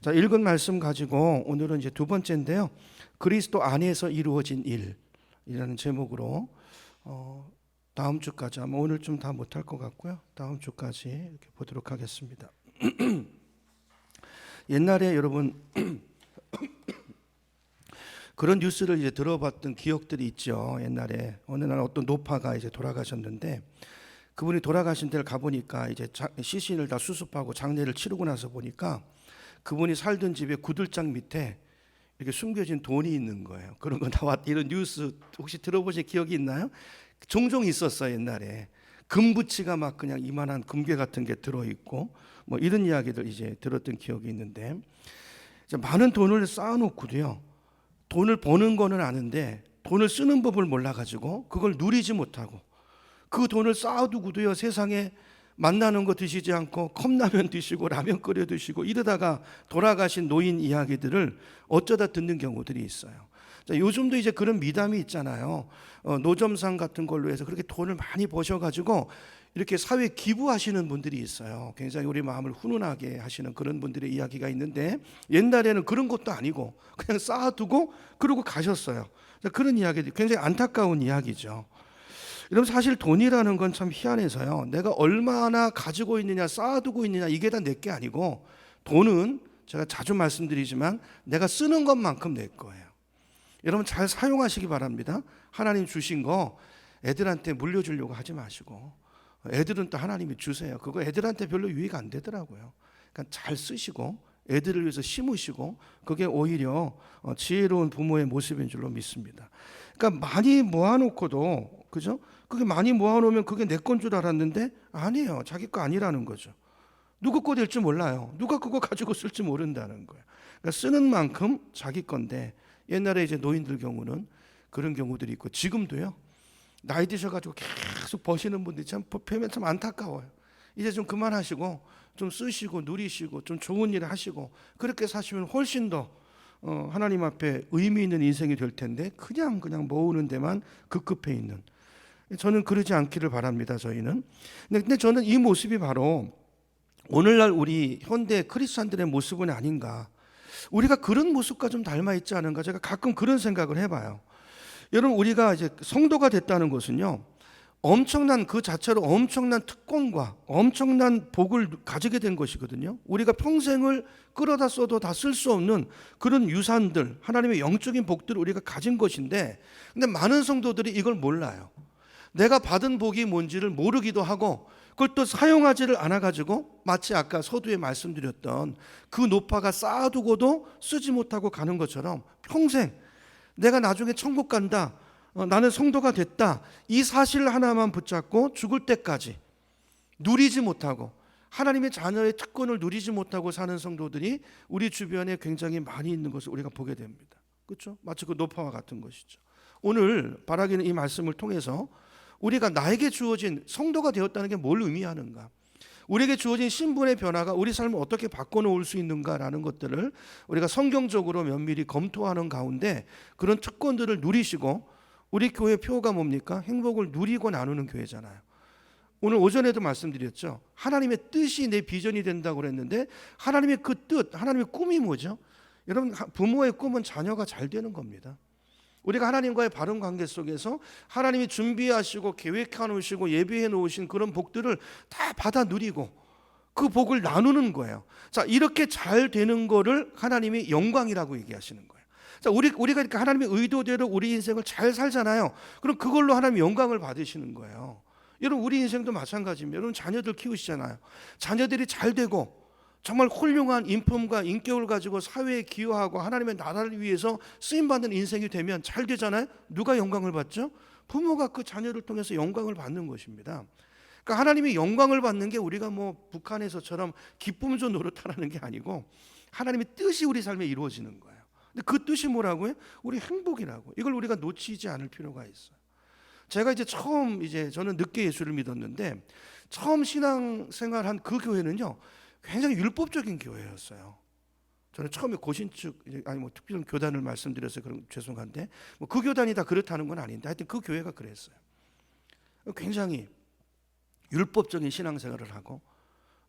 자, 읽은 말씀 가지고 오늘은 이제 두 번째인데요. 그리스도 안에서 이루어진 일이라는 제목으로 다음 주까지, 아마 오늘 좀 다 못할 것 같고요. 다음 주까지 이렇게 보도록 하겠습니다. 옛날에 여러분 그런 뉴스를 이제 들어봤던 기억들이 있죠. 옛날에 어느 날 어떤 노파가 이제 돌아가셨는데, 그분이 돌아가신 데를 가보니까 이제 시신을 다 수습하고 장례를 치르고 나서 보니까 그분이 살던 집의 구들장 밑에 이렇게 숨겨진 돈이 있는 거예요. 그런 거 이런 뉴스 혹시 들어보신 기억이 있나요? 종종 있었어요. 옛날에 금부치가 막 그냥 이만한 금괴 같은 게 들어있고 뭐 이런 이야기들 이제 들었던 기억이 있는데, 이제 많은 돈을 쌓아놓고도요, 돈을 버는 거는 아는데 돈을 쓰는 법을 몰라가지고 그걸 누리지 못하고, 그 돈을 쌓아두고도요, 세상에 만나는 거 드시지 않고 컵라면 드시고 라면 끓여 드시고 이러다가 돌아가신 노인 이야기들을 어쩌다 듣는 경우들이 있어요. 자, 요즘도 이제 그런 미담이 있잖아요. 노점상 같은 걸로 해서 그렇게 돈을 많이 버셔가지고 이렇게 사회에 기부하시는 분들이 있어요. 굉장히 우리 마음을 훈훈하게 하시는 그런 분들의 이야기가 있는데, 옛날에는 그런 것도 아니고 그냥 쌓아두고 그러고 가셨어요. 그런 이야기들 굉장히 안타까운 이야기죠. 여러분, 사실 돈이라는 건 참 희한해서요, 내가 얼마나 가지고 있느냐 쌓아두고 있느냐 이게 다 내 게 아니고, 돈은 제가 자주 말씀드리지만 내가 쓰는 것만큼 내 거예요. 여러분, 잘 사용하시기 바랍니다. 하나님 주신 거 애들한테 물려주려고 하지 마시고, 애들은 또 하나님이 주세요. 그거 애들한테 별로 유익 안 되더라고요. 그러니까 잘 쓰시고 애들을 위해서 심으시고, 그게 오히려 지혜로운 부모의 모습인 줄로 믿습니다. 그러니까 많이 모아놓고도, 그죠? 그게 많이 모아놓으면 그게 내 건 줄 알았는데 아니에요. 자기 거 아니라는 거죠. 누구 거 될지 몰라요. 누가 그거 가지고 쓸지 모른다는 거예요. 그러니까 쓰는 만큼 자기 건데, 옛날에 이제 노인들 경우는 그런 경우들이 있고, 지금도요, 나이 드셔가지고 계속 버시는 분들이 참 보면 참 안타까워요. 이제 좀 그만하시고 좀 쓰시고 누리시고 좀 좋은 일을 하시고 그렇게 사시면 훨씬 더 하나님 앞에 의미 있는 인생이 될 텐데, 그냥 모으는 데만 급급해 있는, 저는 그러지 않기를 바랍니다. 저희는. 근데 저는 이 모습이 바로 오늘날 우리 현대 크리스찬들의 모습은 아닌가, 우리가 그런 모습과 좀 닮아 있지 않은가, 제가 가끔 그런 생각을 해봐요. 여러분, 우리가 이제 성도가 됐다는 것은요, 엄청난, 그 자체로 엄청난 특권과 엄청난 복을 가지게 된 것이거든요. 우리가 평생을 끌어다 써도 다 쓸 수 없는 그런 유산들, 하나님의 영적인 복들을 우리가 가진 것인데, 근데 많은 성도들이 이걸 몰라요. 내가 받은 복이 뭔지를 모르기도 하고, 그걸 또 사용하지를 않아가지고 마치 아까 서두에 말씀드렸던 그 노파가 쌓아두고도 쓰지 못하고 가는 것처럼 평생 내가 나중에 천국 간다, 나는 성도가 됐다, 이 사실 하나만 붙잡고 죽을 때까지 누리지 못하고 하나님의 자녀의 특권을 누리지 못하고 사는 성도들이 우리 주변에 굉장히 많이 있는 것을 우리가 보게 됩니다. 그렇죠? 마치 그 노파와 같은 것이죠. 오늘 바라기는 이 말씀을 통해서 우리가 나에게 주어진 성도가 되었다는 게 뭘 의미하는가, 우리에게 주어진 신분의 변화가 우리 삶을 어떻게 바꿔놓을 수 있는가라는 것들을 우리가 성경적으로 면밀히 검토하는 가운데, 그런 특권들을 누리시고, 우리 교회 표가 뭡니까? 행복을 누리고 나누는 교회잖아요. 오늘 오전에도 말씀드렸죠. 하나님의 뜻이 내 비전이 된다고 그랬는데, 하나님의 그 뜻, 하나님의 꿈이 뭐죠? 여러분, 부모의 꿈은 자녀가 잘 되는 겁니다. 우리가 하나님과의 바른 관계 속에서 하나님이 준비하시고 계획해 놓으시고 예비해 놓으신 그런 복들을 다 받아 누리고 그 복을 나누는 거예요. 자, 이렇게 잘 되는 거를 하나님이 영광이라고 얘기하시는 거예요. 자, 우리가 이렇게 하나님의 의도대로 우리 인생을 잘 살잖아요. 그럼 그걸로 하나님 영광을 받으시는 거예요. 여러분, 우리 인생도 마찬가지입니다. 여러분, 자녀들 키우시잖아요. 자녀들이 잘 되고 정말 훌륭한 인품과 인격을 가지고 사회에 기여하고 하나님의 나라를 위해서 쓰임받는 인생이 되면 잘 되잖아요. 누가 영광을 받죠? 부모가 그 자녀를 통해서 영광을 받는 것입니다. 그러니까 하나님이 영광을 받는 게 우리가 뭐 북한에서처럼 기쁨조 노릇하라는 게 아니고, 하나님의 뜻이 우리 삶에 이루어지는 거예요. 근데 그 뜻이 뭐라고요? 우리 행복이라고. 이걸 우리가 놓치지 않을 필요가 있어요. 제가 이제 저는 늦게 예수를 믿었는데, 처음 신앙생활한 그 교회는요, 굉장히 율법적인 교회였어요. 저는 처음에 고신축, 아니 뭐 특별한 교단을 말씀드려서 그런 죄송한데, 뭐 그 교단이 다 그렇다는 건 아닌데 하여튼 그 교회가 그랬어요. 굉장히 율법적인 신앙생활을 하고,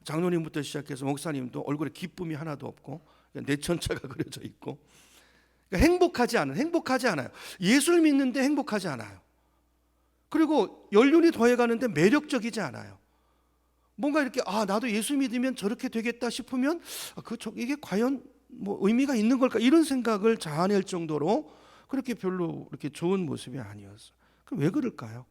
장로님부터 시작해서 목사님도 얼굴에 기쁨이 하나도 없고 내천자가 그려져 있고. 그러니까 행복하지 않아요. 예수를 믿는데 행복하지 않아요. 그리고 연륜이 더해가는데 매력적이지 않아요. 뭔가 이렇게 나도 예수 믿으면 저렇게 되겠다 싶으면 이게 과연 뭐 의미가 있는 걸까 이런 생각을 자아낼 정도로 그렇게 별로 이렇게 좋은 모습이 아니었어요. 그럼 왜 그럴까요?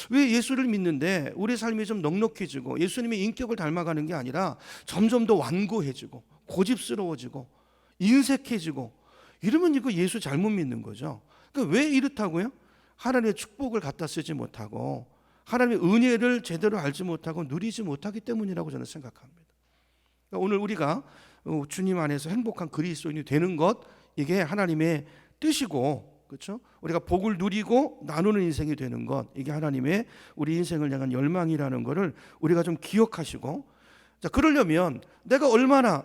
왜 예수를 믿는데 우리 삶이 좀 넉넉해지고 예수님의 인격을 닮아가는 게 아니라 점점 더 완고해지고 고집스러워지고 인색해지고 이러면 이거 예수 잘못 믿는 거죠. 그러니까 왜 이렇다고요? 하나님의 축복을 갖다 쓰지 못하고 하나님의 은혜를 제대로 알지 못하고 누리지 못하기 때문이라고 저는 생각합니다. 그러니까 오늘 우리가 주님 안에서 행복한 그리스도인이 되는 것, 이게 하나님의 뜻이고, 그렇죠? 우리가 복을 누리고 나누는 인생이 되는 것, 이게 하나님의 우리 인생을 향한 열망이라는 것을 우리가 좀 기억하시고, 자, 그러려면 내가 얼마나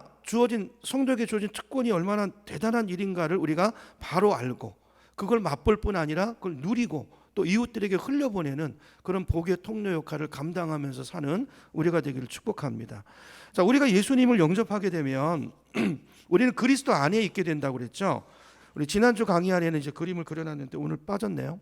성도에게 주어진 특권이 얼마나 대단한 일인가를 우리가 바로 알고 그걸 맛볼 뿐 아니라 그걸 누리고 또 이웃들에게 흘려보내는 그런 복의 통로 역할을 감당하면서 사는 우리가 되기를 축복합니다. 자, 우리가 예수님을 영접하게 되면 우리는 그리스도 안에 있게 된다고 그랬죠. 우리 지난주 강의 안에는 이제 그림을 그려놨는데 오늘 빠졌네요.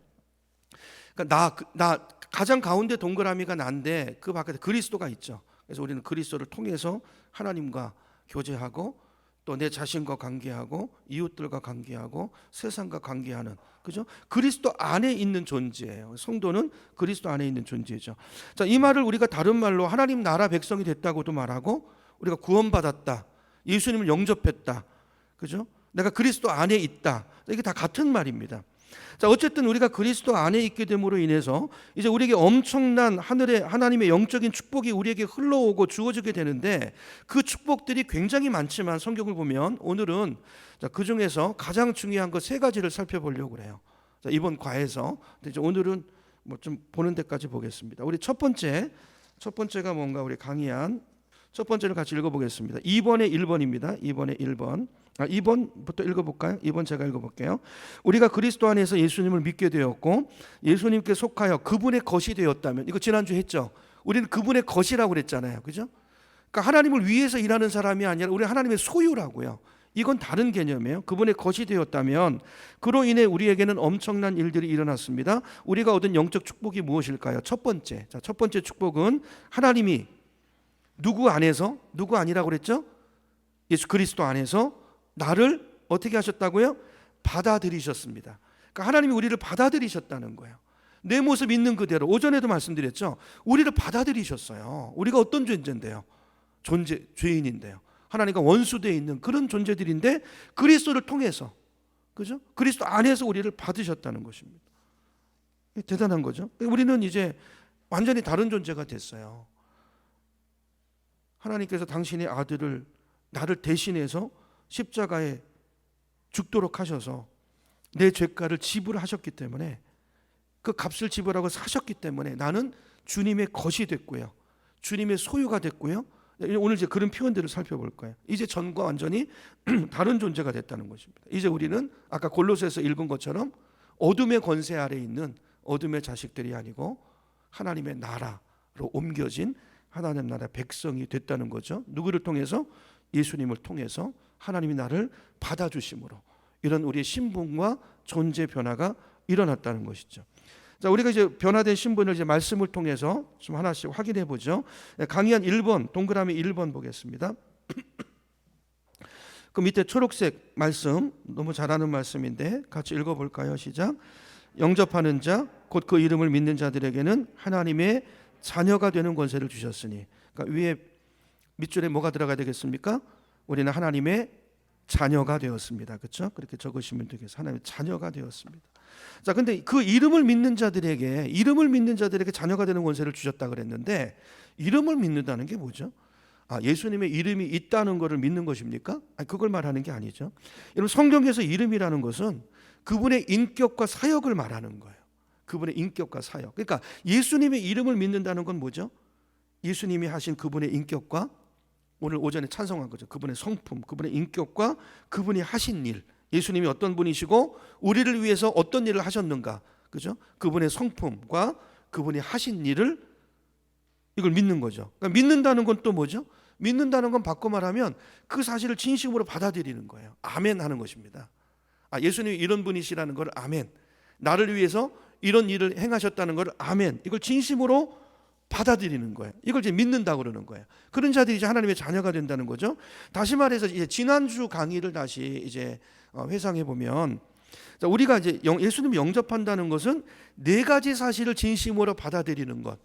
그러니까 나 가장 가운데 동그라미가 난데 그 바깥에 그리스도가 있죠. 그래서 우리는 그리스도를 통해서 하나님과 교제하고 또 내 자신과 관계하고 이웃들과 관계하고 세상과 관계하는, 그죠? 그리스도 안에 있는 존재예요. 성도는 그리스도 안에 있는 존재죠. 자, 이 말을 우리가 다른 말로 하나님 나라 백성이 됐다고도 말하고 우리가 구원받았다, 예수님을 영접했다, 그죠? 내가 그리스도 안에 있다, 이게 다 같은 말입니다. 자, 어쨌든 우리가 그리스도 안에 있게 됨으로 인해서 이제 우리에게 엄청난 하나님의 영적인 축복이 우리에게 흘러오고 주어지게 되는데 그 축복들이 굉장히 많지만 성경을 보면 오늘은 그 중에서 가장 중요한 것 세 가지를 살펴보려고 그래요. 자, 이번 과에서 이제 오늘은 뭐 좀 보는 데까지 보겠습니다. 우리 첫 번째가 뭔가 우리 강의한 첫 번째를 같이 읽어보겠습니다. 2번에 1번입니다. 2번에 1번. 2번부터 읽어볼까요? 2번 제가 읽어볼게요. 우리가 그리스도 안에서 예수님을 믿게 되었고 예수님께 속하여 그분의 것이 되었다면, 이거 지난주 했죠. 우리는 그분의 것이라고 그랬잖아요, 그죠? 그러니까 하나님을 위해서 일하는 사람이 아니라 우리 하나님의 소유라고요. 이건 다른 개념이에요. 그분의 것이 되었다면 그로 인해 우리에게는 엄청난 일들이 일어났습니다. 우리가 얻은 영적 축복이 무엇일까요? 첫 번째 축복은 하나님이 누구 아니라고 그랬죠? 예수 그리스도 안에서 나를 어떻게 하셨다고요? 받아들이셨습니다. 그러니까 하나님이 우리를 받아들이셨다는 거예요. 내 모습 있는 그대로. 오전에도 말씀드렸죠. 우리를 받아들이셨어요. 우리가 어떤 존재인데요? 죄인인데요. 하나님과 원수되어 있는 그런 존재들인데 그리스도를 통해서, 그죠? 그리스도 안에서 우리를 받으셨다는 것입니다. 대단한 거죠. 우리는 이제 완전히 다른 존재가 됐어요. 하나님께서 당신의 아들을 나를 대신해서 십자가에 죽도록 하셔서 내 죄가를 지불하셨기 때문에, 그 값을 지불하고 사셨기 때문에 나는 주님의 것이 됐고요, 주님의 소유가 됐고요. 오늘 이제 그런 표현들을 살펴볼 거예요. 이제 전과 완전히 다른 존재가 됐다는 것입니다. 이제 우리는 아까 골로새서 읽은 것처럼 어둠의 권세 아래 있는 어둠의 자식들이 아니고 하나님의 나라로 옮겨진 하나님 나라 백성이 됐다는 거죠. 누구를 통해서? 예수님을 통해서 하나님이 나를 받아주심으로 이런 우리의 신분과 존재 변화가 일어났다는 것이죠. 자, 우리가 이제 변화된 신분을 이제 말씀을 통해서 좀 하나씩 확인해 보죠. 강의한 1번, 동그라미 1번 보겠습니다. 그 밑에 초록색 말씀, 너무 잘 아는 말씀인데 같이 읽어볼까요? 시작. 영접하는 자, 곧 그 이름을 믿는 자들에게는 하나님의 자녀가 되는 권세를 주셨으니. 그러니까 위에 밑줄에 뭐가 들어가야 되겠습니까? 우리는 하나님의 자녀가 되었습니다. 그렇죠? 그렇게 적으시면 되겠어요. 하나님의 자녀가 되었습니다. 자, 근데 그 이름을 믿는 자들에게 자녀가 되는 권세를 주셨다 그랬는데, 이름을 믿는다는 게 뭐죠? 예수님의 이름이 있다는 것을 믿는 것입니까? 그걸 말하는 게 아니죠. 여러분, 성경에서 이름이라는 것은 그분의 인격과 사역을 말하는 거예요. 그분의 인격과 사역. 그러니까 예수님의 이름을 믿는다는 건 뭐죠? 예수님이 하신 그분의 인격과, 오늘 오전에 찬송한 거죠. 그분의 성품, 그분의 인격과 그분이 하신 일. 예수님이 어떤 분이시고 우리를 위해서 어떤 일을 하셨는가, 그죠? 그분의 성품과 그분이 하신 일을, 이걸 믿는 거죠. 그러니까 믿는다는 건 또 뭐죠? 믿는다는 건 바꿔 말하면 그 사실을 진심으로 받아들이는 거예요. 아멘 하는 것입니다. 예수님이 이런 분이시라는 걸 아멘. 나를 위해서 이런 일을 행하셨다는 걸 아멘. 이걸 진심으로 받아들이는 거예요. 이걸 이제 믿는다고 그러는 거예요. 그런 자들이 이제 하나님의 자녀가 된다는 거죠. 다시 말해서 이제 지난주 강의를 다시 이제 회상해 보면, 우리가 이제 예수님을 영접한다는 것은 네 가지 사실을 진심으로 받아들이는 것.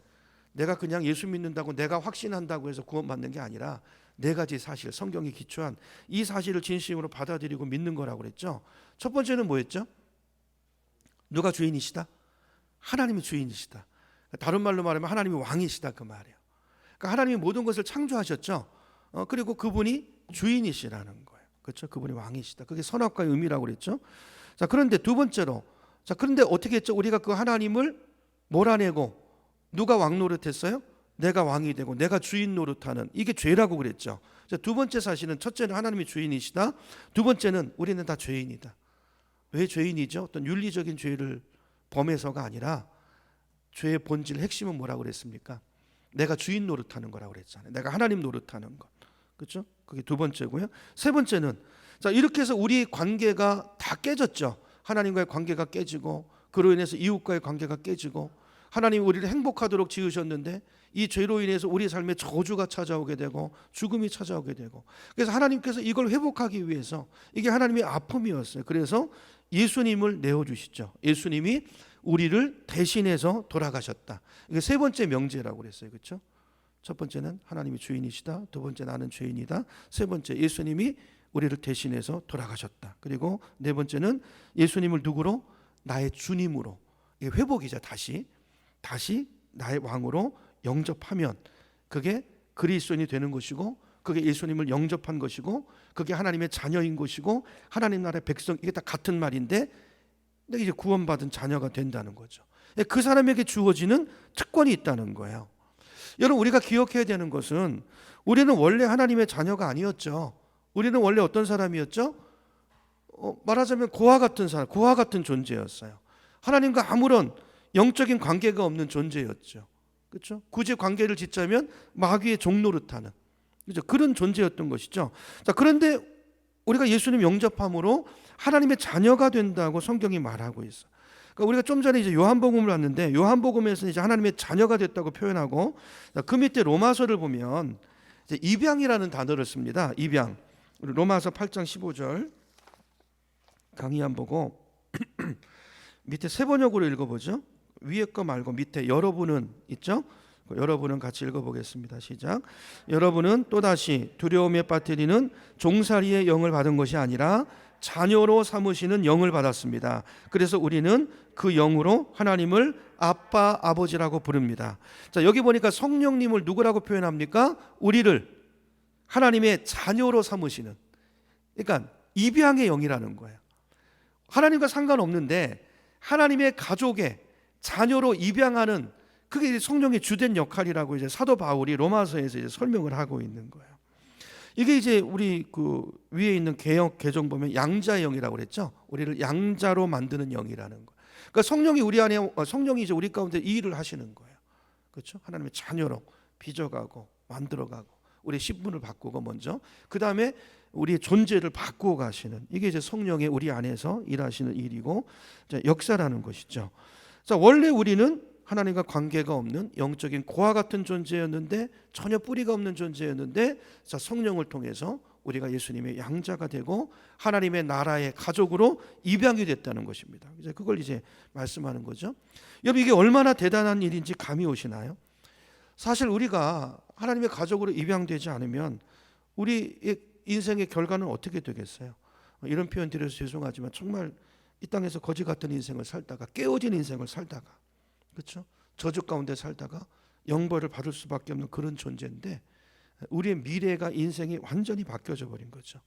내가 그냥 예수 믿는다고 내가 확신한다고 해서 구원받는 게 아니라 네 가지 사실, 성경에 기초한 이 사실을 진심으로 받아들이고 믿는 거라고 그랬죠. 첫 번째는 뭐였죠? 누가 주인이시다? 하나님이 주인이시다. 다른 말로 말하면 하나님이 왕이시다, 그 말이에요. 그러니까 하나님이 모든 것을 창조하셨죠. 그리고 그분이 주인이시라는 거예요. 그렇죠? 그분이 왕이시다. 그게 선악과의 의미라고 그랬죠. 자, 그런데 두 번째로, 그런데 어떻게 했죠? 우리가 그 하나님을 몰아내고 누가 왕 노릇했어요? 내가 왕이 되고 내가 주인 노릇하는, 이게 죄라고 그랬죠. 자, 두 번째 사실은, 첫째는 하나님이 주인이시다. 두 번째는 우리는 다 죄인이다. 왜 죄인이죠? 어떤 윤리적인 죄를 범해서가 아니라 죄의 본질, 핵심은 뭐라고 그랬습니까? 내가 주인 노릇하는 거라고 그랬잖아요. 내가 하나님 노릇하는 것. 그렇죠? 그게 두 번째고요. 세 번째는, 자, 이렇게 해서 우리 관계가 다 깨졌죠. 하나님과의 관계가 깨지고, 그로 인해서 이웃과의 관계가 깨지고, 하나님이 우리를 행복하도록 지으셨는데 이 죄로 인해서 우리 삶에 저주가 찾아오게 되고 죽음이 찾아오게 되고, 그래서 하나님께서 이걸 회복하기 위해서, 이게 하나님의 아픔이었어요. 그래서 예수님을 내어주시죠. 예수님이 우리를 대신해서 돌아가셨다. 이게 세 번째 명제라고 그랬어요. 그렇죠? 첫 번째는 하나님이 주인이시다. 두 번째 나는 죄인이다. 세 번째 예수님이 우리를 대신해서 돌아가셨다. 그리고 네 번째는 예수님을 누구로? 나의 주님으로. 이게 회복이죠. 다시 나의 왕으로 영접하면 그게 그리스도인이 되는 것이고, 그게 예수님을 영접한 것이고, 그게 하나님의 자녀인 것이고, 하나님 나라의 백성, 이게 다 같은 말인데 이제 구원받은 자녀가 된다는 거죠. 그 사람에게 주어지는 특권이 있다는 거예요. 여러분, 우리가 기억해야 되는 것은 우리는 원래 하나님의 자녀가 아니었죠. 우리는 원래 어떤 사람이었죠? 말하자면 고아 같은 사람, 고아 같은 존재였어요. 하나님과 아무런 영적인 관계가 없는 존재였죠. 그렇죠? 굳이 관계를 짓자면 마귀의 종노릇하는, 그렇죠? 그런 존재였던 것이죠. 자, 그런데 우리가 예수님 영접함으로 하나님의 자녀가 된다고 성경이 말하고 있어. 그러니까 우리가 좀 전에 이제 요한복음을 왔는데, 요한복음에서 이제 하나님의 자녀가 됐다고 표현하고, 그 밑에 로마서를 보면 이제 입양이라는 단어를 씁니다. 입양. 로마서 8장 15절 강의 안 보고 밑에 세 번역으로 읽어보죠. 위에 거 말고 밑에 여러분은 있죠? 여러분은 같이 읽어보겠습니다. 시작. 여러분은 또다시 두려움에 빠뜨리는 종살이의 영을 받은 것이 아니라 자녀로 삼으시는 영을 받았습니다. 그래서 우리는 그 영으로 하나님을 아빠, 아버지라고 부릅니다. 자, 여기 보니까 성령님을 누구라고 표현합니까? 우리를 하나님의 자녀로 삼으시는, 그러니까 입양의 영이라는 거예요. 하나님과 상관없는데 하나님의 가족의 자녀로 입양하는, 그게 성령의 주된 역할이라고 이제 사도 바울이 로마서에서 이제 설명을 하고 있는 거예요. 이게 이제 우리 그 위에 있는 개역 개정 보면 양자의 영이라고 그랬죠. 우리를 양자로 만드는 영이라는 거. 그러니까 성령이 우리 안에, 성령이 이제 우리 가운데 이 일을 하시는 거예요. 그렇죠? 하나님의 자녀로 빚어가고 만들어가고 우리의 신분을 바꾸고, 먼저 그 다음에 우리의 존재를 바꾸어 가시는, 이게 이제 성령의 우리 안에서 일하시는 일이고 역사라는 것이죠. 자, 원래 우리는 하나님과 관계가 없는 영적인 고아 같은 존재였는데, 전혀 뿌리가 없는 존재였는데, 자, 성령을 통해서 우리가 예수님의 양자가 되고 하나님의 나라의 가족으로 입양이 됐다는 것입니다. 이제 그걸 이제 말씀하는 거죠. 여러분, 이게 얼마나 대단한 일인지 감이 오시나요? 사실 우리가 하나님의 가족으로 입양되지 않으면 우리의 인생의 결과는 어떻게 되겠어요? 이런 표현 드려서 죄송하지만 정말 이 땅에서 거지 같은 인생을 살다가, 깨어진 인생을 살다가, 그렇죠? 저주 가운데 살다가 영벌을 받을 수밖에 없는 그런 존재인데, 우리의 미래가, 인생이 완전히 바뀌어져 버린 거죠.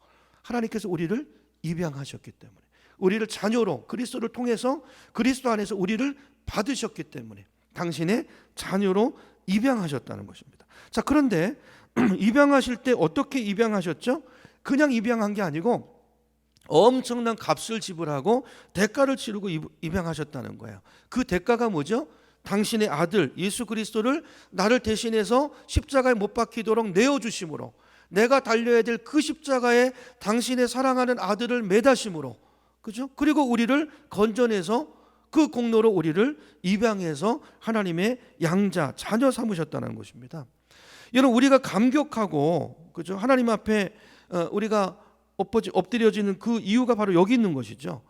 하나님께서 우리를 입양하셨기 때문에, 우리를 자녀로 그리스도를 통해서 그리스도 안에서 우리를 받으셨기 때문에 당신의 자녀로 입양하셨다는 것입니다. 자, 그런데 입양하실 때 어떻게 입양하셨죠? 그냥 입양한 게 아니고 엄청난 값을 지불하고 대가를 치르고 입양하셨다는 거예요. 그 대가가 뭐죠? 당신의 아들 예수 그리스도를 나를 대신해서 십자가에 못 박히도록 내어주심으로, 내가 달려야 될 그 십자가에 당신의 사랑하는 아들을 매다심으로, 그죠? 그리고 우리를 건져내서 그 공로로 우리를 입양해서 하나님의 양자, 자녀 삼으셨다는 것입니다. 여러분, 우리가 감격하고, 그죠? 하나님 앞에 우리가 엎드려지는 그 이유가 바로 여기 있는 것이죠.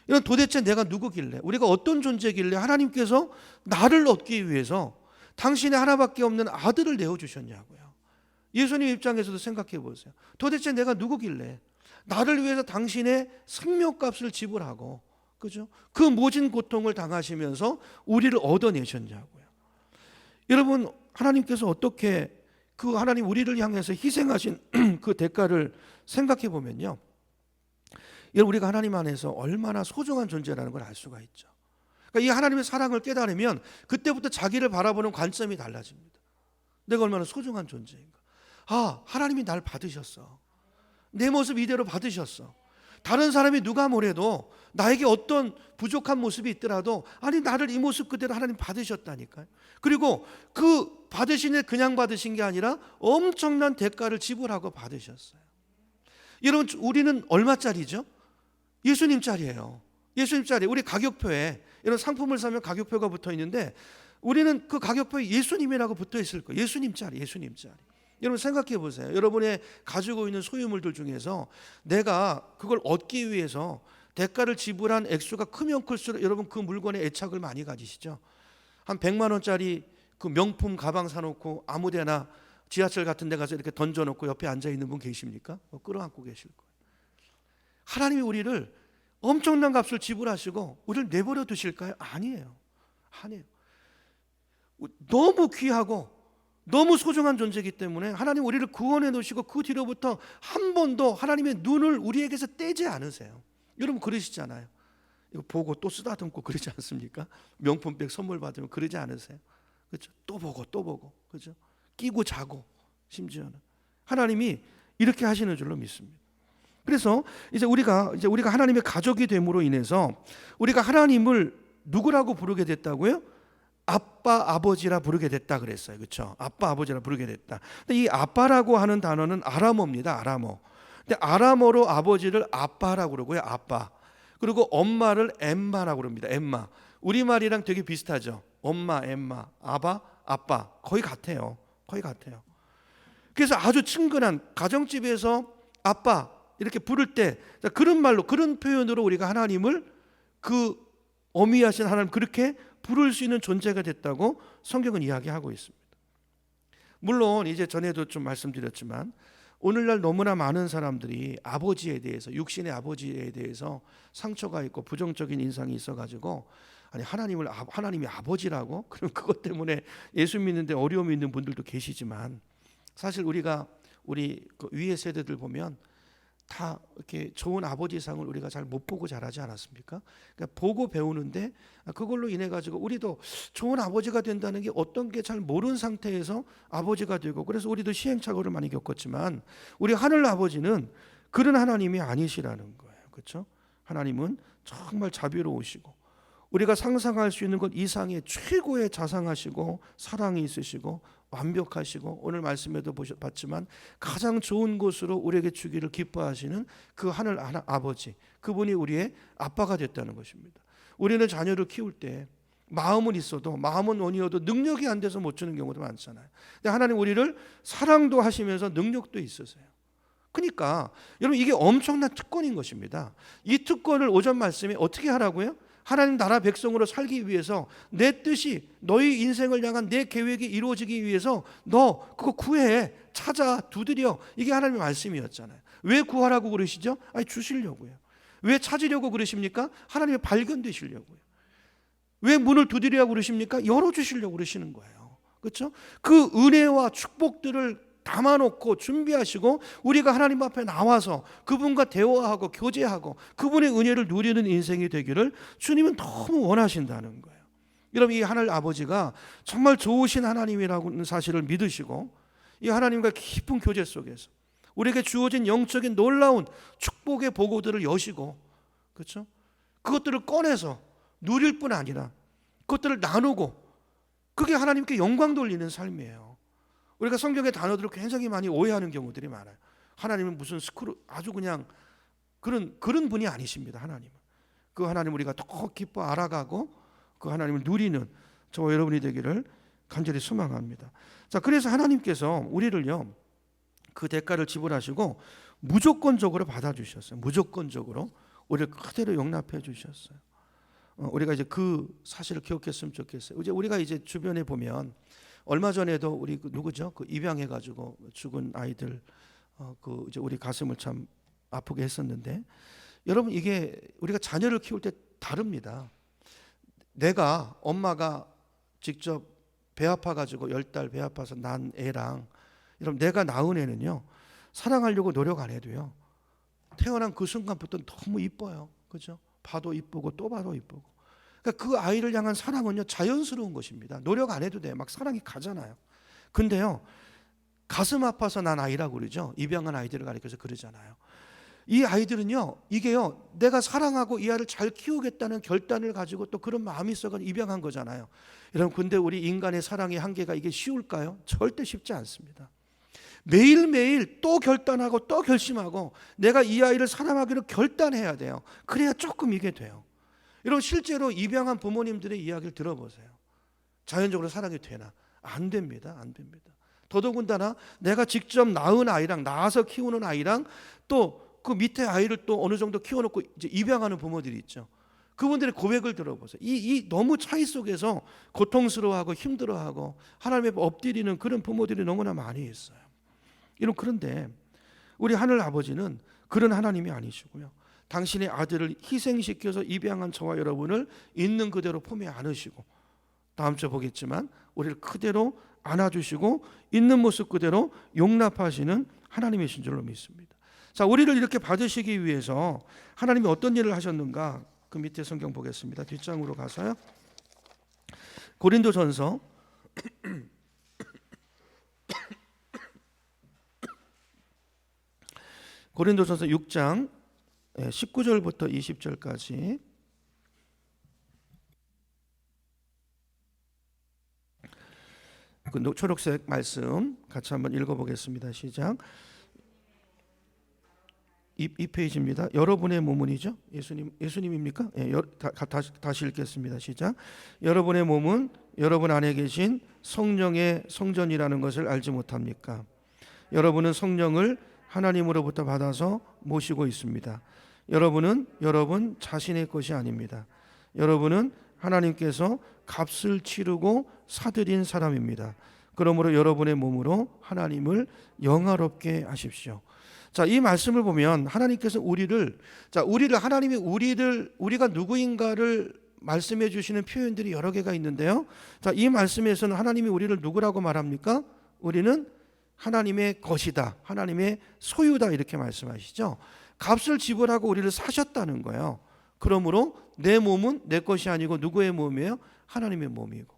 이런, 도대체 내가 누구길래, 우리가 어떤 존재길래 하나님께서 나를 얻기 위해서 당신의 하나밖에 없는 아들을 내어주셨냐고요. 예수님 입장에서도 생각해 보세요. 도대체 내가 누구길래 나를 위해서 당신의 생명값을 지불하고, 그죠? 그 모진 고통을 당하시면서 우리를 얻어내셨냐고요. 여러분, 하나님께서 어떻게 그 하나님 우리를 향해서 희생하신 그 대가를 생각해 보면요, 여러분, 우리가 하나님 안에서 얼마나 소중한 존재라는 걸 알 수가 있죠. 그러니까 이 하나님의 사랑을 깨달으면 그때부터 자기를 바라보는 관점이 달라집니다. 내가 얼마나 소중한 존재인가. 아, 하나님이 날 받으셨어. 내 모습 이대로 받으셨어. 다른 사람이 누가 뭐래도 나에게 어떤 부족한 모습이 있더라도, 아니, 나를 이 모습 그대로 하나님 받으셨다니까요. 그리고 그 받으신 일 그냥 받으신 게 아니라 엄청난 대가를 지불하고 받으셨어요. 여러분, 우리는 얼마짜리죠? 예수님짜리예요. 예수님짜리. 우리 가격표에 이런 상품을 사면 가격표가 붙어 있는데, 우리는 그 가격표에 예수님이라고 붙어 있을 거예요. 예수님짜리, 예수님짜리. 여러분, 생각해 보세요. 여러분의 가지고 있는 소유물들 중에서 내가 그걸 얻기 위해서 대가를 지불한 액수가 크면 클수록 여러분 그 물건에 애착을 많이 가지시죠. 한 100만 원짜리 그 명품 가방 사놓고 아무데나 지하철 같은 데 가서 이렇게 던져놓고 옆에 앉아있는 분 계십니까? 끌어안고 계실 거예요. 하나님이 우리를 엄청난 값을 지불하시고 우리를 내버려 두실까요? 아니에요. 아니에요. 너무 귀하고 너무 소중한 존재이기 때문에 하나님 우리를 구원해 놓으시고 그 뒤로부터 한 번도 하나님의 눈을 우리에게서 떼지 않으세요. 여러분, 그러시잖아요. 이거 보고 또 쓰다듬고 그러지 않습니까? 명품백 선물 받으면 그러지 않으세요? 그렇죠? 또 보고 또 보고, 그렇죠? 끼고 자고, 심지어는 하나님이 이렇게 하시는 줄로 믿습니다. 그래서 이제 우리가 하나님의 가족이 됨으로 인해서 우리가 하나님을 누구라고 부르게 됐다고요? 아빠, 아버지라 부르게 됐다 그랬어요. 그렇죠? 아빠, 아버지라 부르게 됐다. 근데 이 아빠라고 하는 단어는 아람어입니다. 아람어. 근데 아람어로 아버지를 아빠라고 그러고요. 아빠. 그리고 엄마를 엠마라고 그럽니다. 엠마. 우리말이랑 되게 비슷하죠. 엄마, 엠마, 아바, 아빠. 거의 같아요. 거의 같아요. 그래서 아주 친근한 가정집에서 아빠 이렇게 부를 때 그런 말로, 그런 표현으로 우리가 하나님을, 그 어미하신 하나님, 그렇게 부를 수 있는 존재가 됐다고 성경은 이야기하고 있습니다. 물론 이제 전에도 좀 말씀드렸지만 오늘날 너무나 많은 사람들이 아버지에 대해서, 육신의 아버지에 대해서 상처가 있고 부정적인 인상이 있어가지고, 아니, 하나님이 아버지라고? 그럼 그것 때문에 예수 믿는데 어려움이 있는 분들도 계시지만, 사실 우리 그 위의 세대들 보면 다 이렇게 좋은 아버지상을 우리가 잘 못 보고 자라지 않았습니까? 그러니까 보고 배우는데 그걸로 인해 가지고 우리도 좋은 아버지가 된다는 게 어떤 게 잘 모르는 상태에서 아버지가 되고, 그래서 우리도 시행착오를 많이 겪었지만 우리 하늘 아버지는 그런 하나님이 아니시라는 거예요. 그렇죠? 하나님은 정말 자비로우시고 우리가 상상할 수 있는 것 이상의 최고의 자상하시고 사랑이 있으시고 완벽하시고, 오늘 말씀에도 봤지만 가장 좋은 곳으로 우리에게 주기를 기뻐하시는 그 하늘 아버지, 그분이 우리의 아빠가 됐다는 것입니다. 우리는 자녀를 키울 때 마음은 있어도, 마음은 원이어도 능력이 안 돼서 못 주는 경우도 많잖아요. 근데 하나님 우리를 사랑도 하시면서 능력도 있으세요. 그러니까 여러분, 이게 엄청난 특권인 것입니다. 이 특권을 오전 말씀에 어떻게 하라고요? 하나님 나라 백성으로 살기 위해서, 내 뜻이, 너희 인생을 향한 내 계획이 이루어지기 위해서 너 그거 구해, 찾아, 두드려. 이게 하나님의 말씀이었잖아요. 왜 구하라고 그러시죠? 아니, 주시려고요. 왜 찾으려고 그러십니까? 하나님의 발견되시려고요. 왜 문을 두드리라고 그러십니까? 열어주시려고 그러시는 거예요. 그렇죠? 그 은혜와 축복들을 담아놓고 준비하시고 우리가 하나님 앞에 나와서 그분과 대화하고 교제하고 그분의 은혜를 누리는 인생이 되기를 주님은 너무 원하신다는 거예요. 여러분, 이 하늘 아버지가 정말 좋으신 하나님이라는 사실을 믿으시고, 이 하나님과 깊은 교제 속에서 우리에게 주어진 영적인 놀라운 축복의 보고들을 여시고, 그렇죠? 그것들을 꺼내서 누릴 뿐 아니라 그것들을 나누고 그게 하나님께 영광 돌리는 삶이에요. 우리가 성경의 단어들을 굉장히 많이 오해하는 경우들이 많아요. 하나님은 무슨 아주 그냥 그런 분이 아니십니다. 하나님은 그 하나님 우리가 더 깊어 알아가고 그 하나님을 누리는 저와 여러분이 되기를 간절히 소망합니다. 자, 그래서 하나님께서 우리를요 그 대가를 지불하시고 무조건적으로 받아주셨어요. 무조건적으로 우리를 그대로 용납해 주셨어요. 우리가 이제 그 사실을 기억했으면 좋겠어요. 이제 우리가 이제 주변에 보면 얼마 전에도 우리 누구죠? 그 입양해가지고 죽은 아이들 그 이제 우리 가슴을 참 아프게 했었는데, 여러분 이게 우리가 자녀를 키울 때 다릅니다. 내가 엄마가 직접 배 아파가지고 10달 배 아파서 난 애랑, 여러분 내가 낳은 애는요 사랑하려고 노력 안 해도요 태어난 그 순간부터 너무 이뻐요. 그죠? 봐도 이쁘고 또 봐도 이쁘고. 그러니까 그 아이를 향한 사랑은요 자연스러운 것입니다. 노력 안 해도 돼요. 막 사랑이 가잖아요. 근데요 가슴 아파서 난 아이라고 그러죠. 입양한 아이들을 가리켜서 그러잖아요. 이 아이들은요 이게요 내가 사랑하고 이 아이를 잘 키우겠다는 결단을 가지고 또 그런 마음이 있어가지고 입양한 거잖아요. 여러분 근데 우리 인간의 사랑의 한계가 이게 쉬울까요? 절대 쉽지 않습니다. 매일매일 또 결단하고 또 결심하고 내가 이 아이를 사랑하기로 결단해야 돼요. 그래야 조금 이게 돼요. 여러분 실제로 입양한 부모님들의 이야기를 들어보세요. 자연적으로 사랑이 되나? 안 됩니다. 안 됩니다. 더더군다나 내가 직접 낳은 아이랑 낳아서 키우는 아이랑 또 그 밑에 아이를 또 어느 정도 키워놓고 이제 입양하는 부모들이 있죠. 그분들의 고백을 들어보세요. 이 너무 차이 속에서 고통스러워하고 힘들어하고 하나님 앞에 엎드리는 그런 부모들이 너무나 많이 있어요. 여러분 그런데 우리 하늘 아버지는 그런 하나님이 아니시고요. 당신의 아들을 희생시켜서 입양한 저와 여러분을 있는 그대로 품에 안으시고, 다음 주에 보겠지만 우리를 그대로 안아주시고 있는 모습 그대로 용납하시는 하나님이신 줄로 믿습니다. 자, 우리를 이렇게 받으시기 위해서 하나님이 어떤 일을 하셨는가? 그 밑에 성경 보겠습니다. 뒷장으로 가서요. 고린도전서 고린도전서 6장 19절부터 20절까지 그 초록색 말씀 같이 한번 읽어보겠습니다. 시작. 이 페이지입니다. 여러분의 몸은이죠. 예수님입니까? 다시 읽겠습니다. 시작. 여러분의 몸은 여러분 안에 계신 성령의 성전이라는 것을 알지 못합니까? 여러분은 성령을 하나님으로부터 받아서 모시고 있습니다. 여러분은 여러분 자신의 것이 아닙니다. 여러분은 하나님께서 값을 치르고 사들인 사람입니다. 그러므로 여러분의 몸으로 하나님을 영화롭게 하십시오. 자, 이 말씀을 보면 하나님께서 하나님이 우리가 누구인가를 말씀해 주시는 표현들이 여러 개가 있는데요. 자, 이 말씀에서는 하나님이 우리를 누구라고 말합니까? 우리는 하나님의 것이다, 하나님의 소유다, 이렇게 말씀하시죠. 값을 지불하고 우리를 사셨다는 거예요. 그러므로 내 몸은 내 것이 아니고 누구의 몸이에요? 하나님의 몸이고.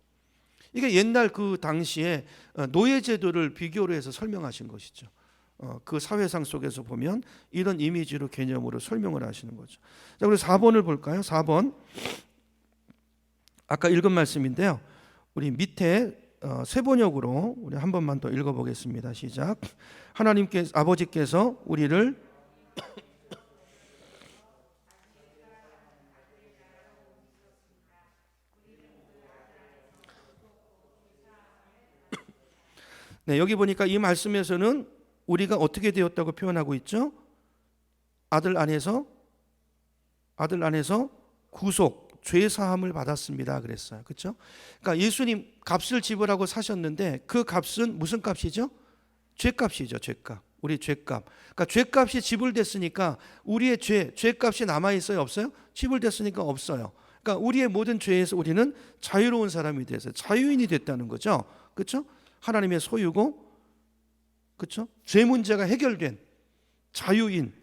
이게 옛날 그 당시에 노예제도를 비교로 해서 설명하신 것이죠. 그 사회상 속에서 보면 이런 이미지로 개념으로 설명을 하시는 거죠. 자, 우리 4번을 볼까요? 4번 아까 읽은 말씀인데요. 우리 밑에 세 번역으로 우리 한 번만 더 읽어보겠습니다. 시작. 아버지께서 우리를 네, 여기 보니까 이 말씀에서는 우리가 어떻게 되었다고 표현하고 있죠? 아들 안에서 구속, 죄 사함을 받았습니다 그랬어요. 그렇죠? 그러니까 예수님 값을 지불하고 사셨는데 그 값은 무슨 값이죠? 죄값이죠. 죄값. 우리 죄값. 그러니까 죄값이 지불됐으니까 우리의 죄값이 남아 있어요, 없어요? 지불됐으니까 없어요. 그러니까 우리의 모든 죄에서 우리는 자유로운 사람이 돼서 자유인이 됐다는 거죠. 그렇죠? 하나님의 소유고, 그렇죠? 죄 문제가 해결된 자유인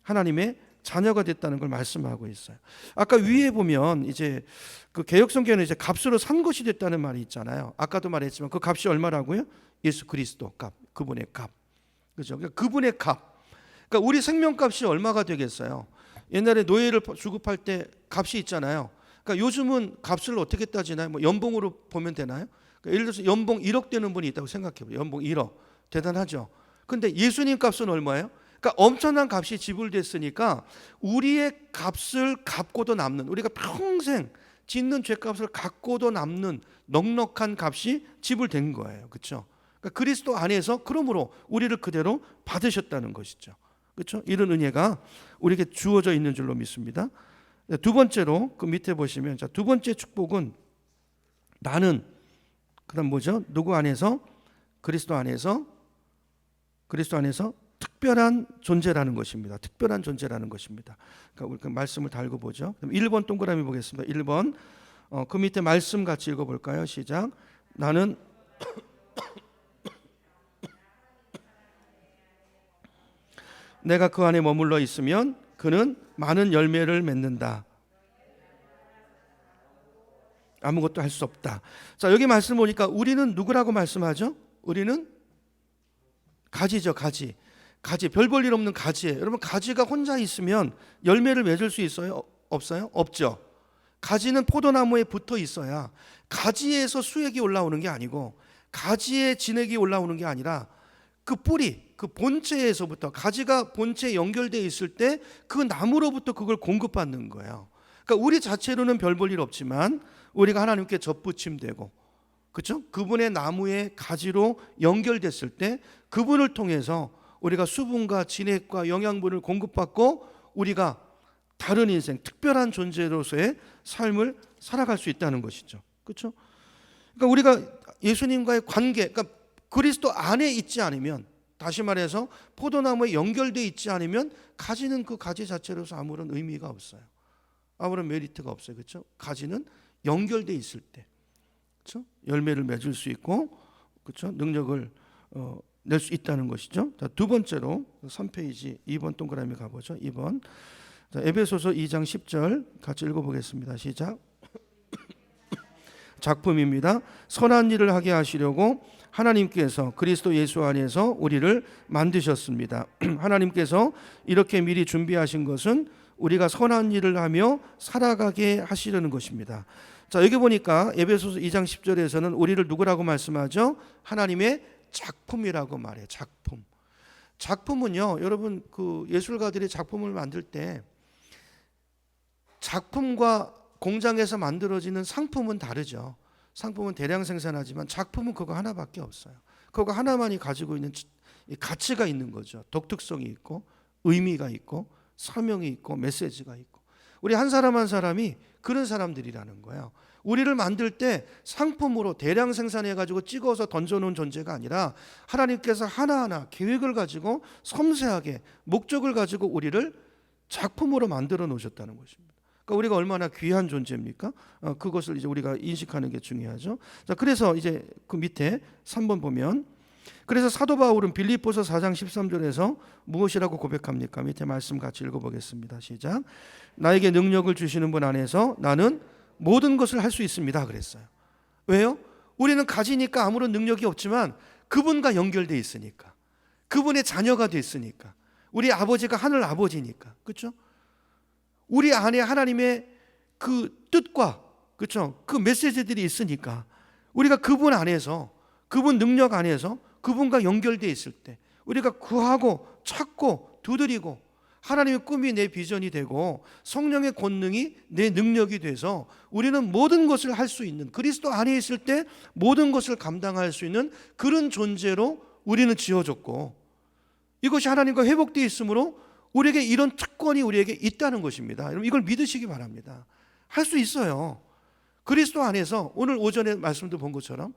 하나님의 자녀가 됐다는 걸 말씀하고 있어요. 아까 위에 보면 이제 그 개역성경에는 이제 값으로 산 것이 됐다는 말이 있잖아요. 아까도 말했지만 그 값이 얼마라고요? 예수 그리스도 값, 그분의 값, 그렇죠? 그러니까 그분의 값. 그러니까 우리 생명값이 얼마가 되겠어요? 옛날에 노예를 주급할 때 값이 있잖아요. 그러니까 요즘은 값을 어떻게 따지나요? 뭐 연봉으로 보면 되나요? 그러니까 예를 들어서 연봉 1억 되는 분이 있다고 생각해봐요. 연봉 1억. 대단하죠. 근데 예수님 값은 얼마예요? 그러니까 엄청난 값이 지불됐으니까 우리의 값을 갚고도 남는, 우리가 평생 짓는 죄값을 갚고도 남는 넉넉한 값이 지불된 거예요. 그렇죠? 그러니까 그리스도 안에서 그러므로 우리를 그대로 받으셨다는 것이죠. 그렇죠? 이런 은혜가 우리에게 주어져 있는 줄로 믿습니다. 두 번째로 그 밑에 보시면, 자, 두 번째 축복은 나는, 그다음 뭐죠? 누구 안에서? 그리스도 안에서 특별한 존재라는 것입니다. 특별한 존재라는 것입니다. 그러니까 우리 그 말씀을 달고 보죠. 그럼 1번 동그라미 보겠습니다. 1번 그 밑에 말씀 같이 읽어볼까요? 시작. 나는 내가 그 안에 머물러 있으면 그는 많은 열매를 맺는다. 아무것도 할 수 없다. 자, 여기 말씀 보니까 우리는 누구라고 말씀하죠? 우리는 가지죠. 가지. 별 볼 일 없는 가지예요. 여러분, 가지가 혼자 있으면 열매를 맺을 수 있어요? 없어요? 없죠. 가지는 포도나무에 붙어 있어야, 가지에서 수액이 올라오는 게 아니고 가지에 진액이 올라오는 게 아니라 그 뿌리, 그 본체에서부터, 가지가 본체에 연결되어 있을 때 그 나무로부터 그걸 공급받는 거예요. 그러니까 우리 자체로는 별 볼 일 없지만 우리가 하나님께 접붙임되고, 그렇죠? 그분의 나무의 가지로 연결됐을 때 그분을 통해서 우리가 수분과 진액과 영양분을 공급받고 우리가 다른 인생, 특별한 존재로서의 삶을 살아갈 수 있다는 것이죠. 그렇죠? 그러니까 우리가 예수님과의 관계, 그러니까 그리스도 안에 있지 않으면, 다시 말해서 포도나무에 연결되어 있지 않으면 가지는 그 가지 자체로서 아무런 의미가 없어요. 아무런 메리트가 없어요. 그렇죠? 가지는 연결되어 있을 때, 그렇죠? 열매를 맺을 수 있고, 그렇죠? 능력을 낼 수 있다는 것이죠. 자, 두 번째로 3페이지 2번 동그라미 가보죠. 2번. 자, 에베소서 2장 10절 같이 읽어보겠습니다. 시작. 작품입니다. 선한 일을 하게 하시려고 하나님께서 그리스도 예수 안에서 우리를 만드셨습니다. 하나님께서 이렇게 미리 준비하신 것은 우리가 선한 일을 하며 살아가게 하시려는 것입니다. 자, 여기 보니까 에베소서 2장 10절에서는 우리를 누구라고 말씀하죠? 하나님의 작품이라고 말해요. 작품. 작품은요, 여러분, 그 예술가들이 작품을 만들 때 작품과 공장에서 만들어지는 상품은 다르죠. 상품은 대량 생산하지만 작품은 그거 하나밖에 없어요. 그거 하나만이 가지고 있는 가치가 있는 거죠. 독특성이 있고 의미가 있고 사명이 있고 메시지가 있고. 우리 한 사람 한 사람이 그런 사람들이라는 거예요. 우리를 만들 때 상품으로 대량 생산해가지고 찍어서 던져놓은 존재가 아니라 하나님께서 하나하나 계획을 가지고 섬세하게 목적을 가지고 우리를 작품으로 만들어 놓으셨다는 것입니다. 그러니까 우리가 얼마나 귀한 존재입니까? 그것을 이제 우리가 인식하는 게 중요하죠. 자, 그래서 이제 그 밑에 3번 보면, 그래서 사도 바울은 빌립보서 4장 13절에서 무엇이라고 고백합니까? 밑에 말씀 같이 읽어보겠습니다. 시작. 나에게 능력을 주시는 분 안에서 나는 모든 것을 할 수 있습니다. 그랬어요. 왜요? 우리는 가지니까 아무런 능력이 없지만 그분과 연결되어 있으니까, 그분의 자녀가 됐으니까, 우리 아버지가 하늘 아버지니까, 그렇죠? 우리 안에 하나님의 그 뜻과, 그렇죠? 그 메시지들이 있으니까 우리가 그분 안에서, 그분 능력 안에서 그분과 연결되어 있을 때 우리가 구하고 찾고 두드리고 하나님의 꿈이 내 비전이 되고 성령의 권능이 내 능력이 돼서 우리는 모든 것을 할 수 있는, 그리스도 안에 있을 때 모든 것을 감당할 수 있는 그런 존재로 우리는 지어졌고, 이것이 하나님과 회복되어 있으므로 우리에게 이런 특권이 우리에게 있다는 것입니다. 여러분, 이걸 믿으시기 바랍니다. 할 수 있어요. 그리스도 안에서 오늘 오전에 말씀도 본 것처럼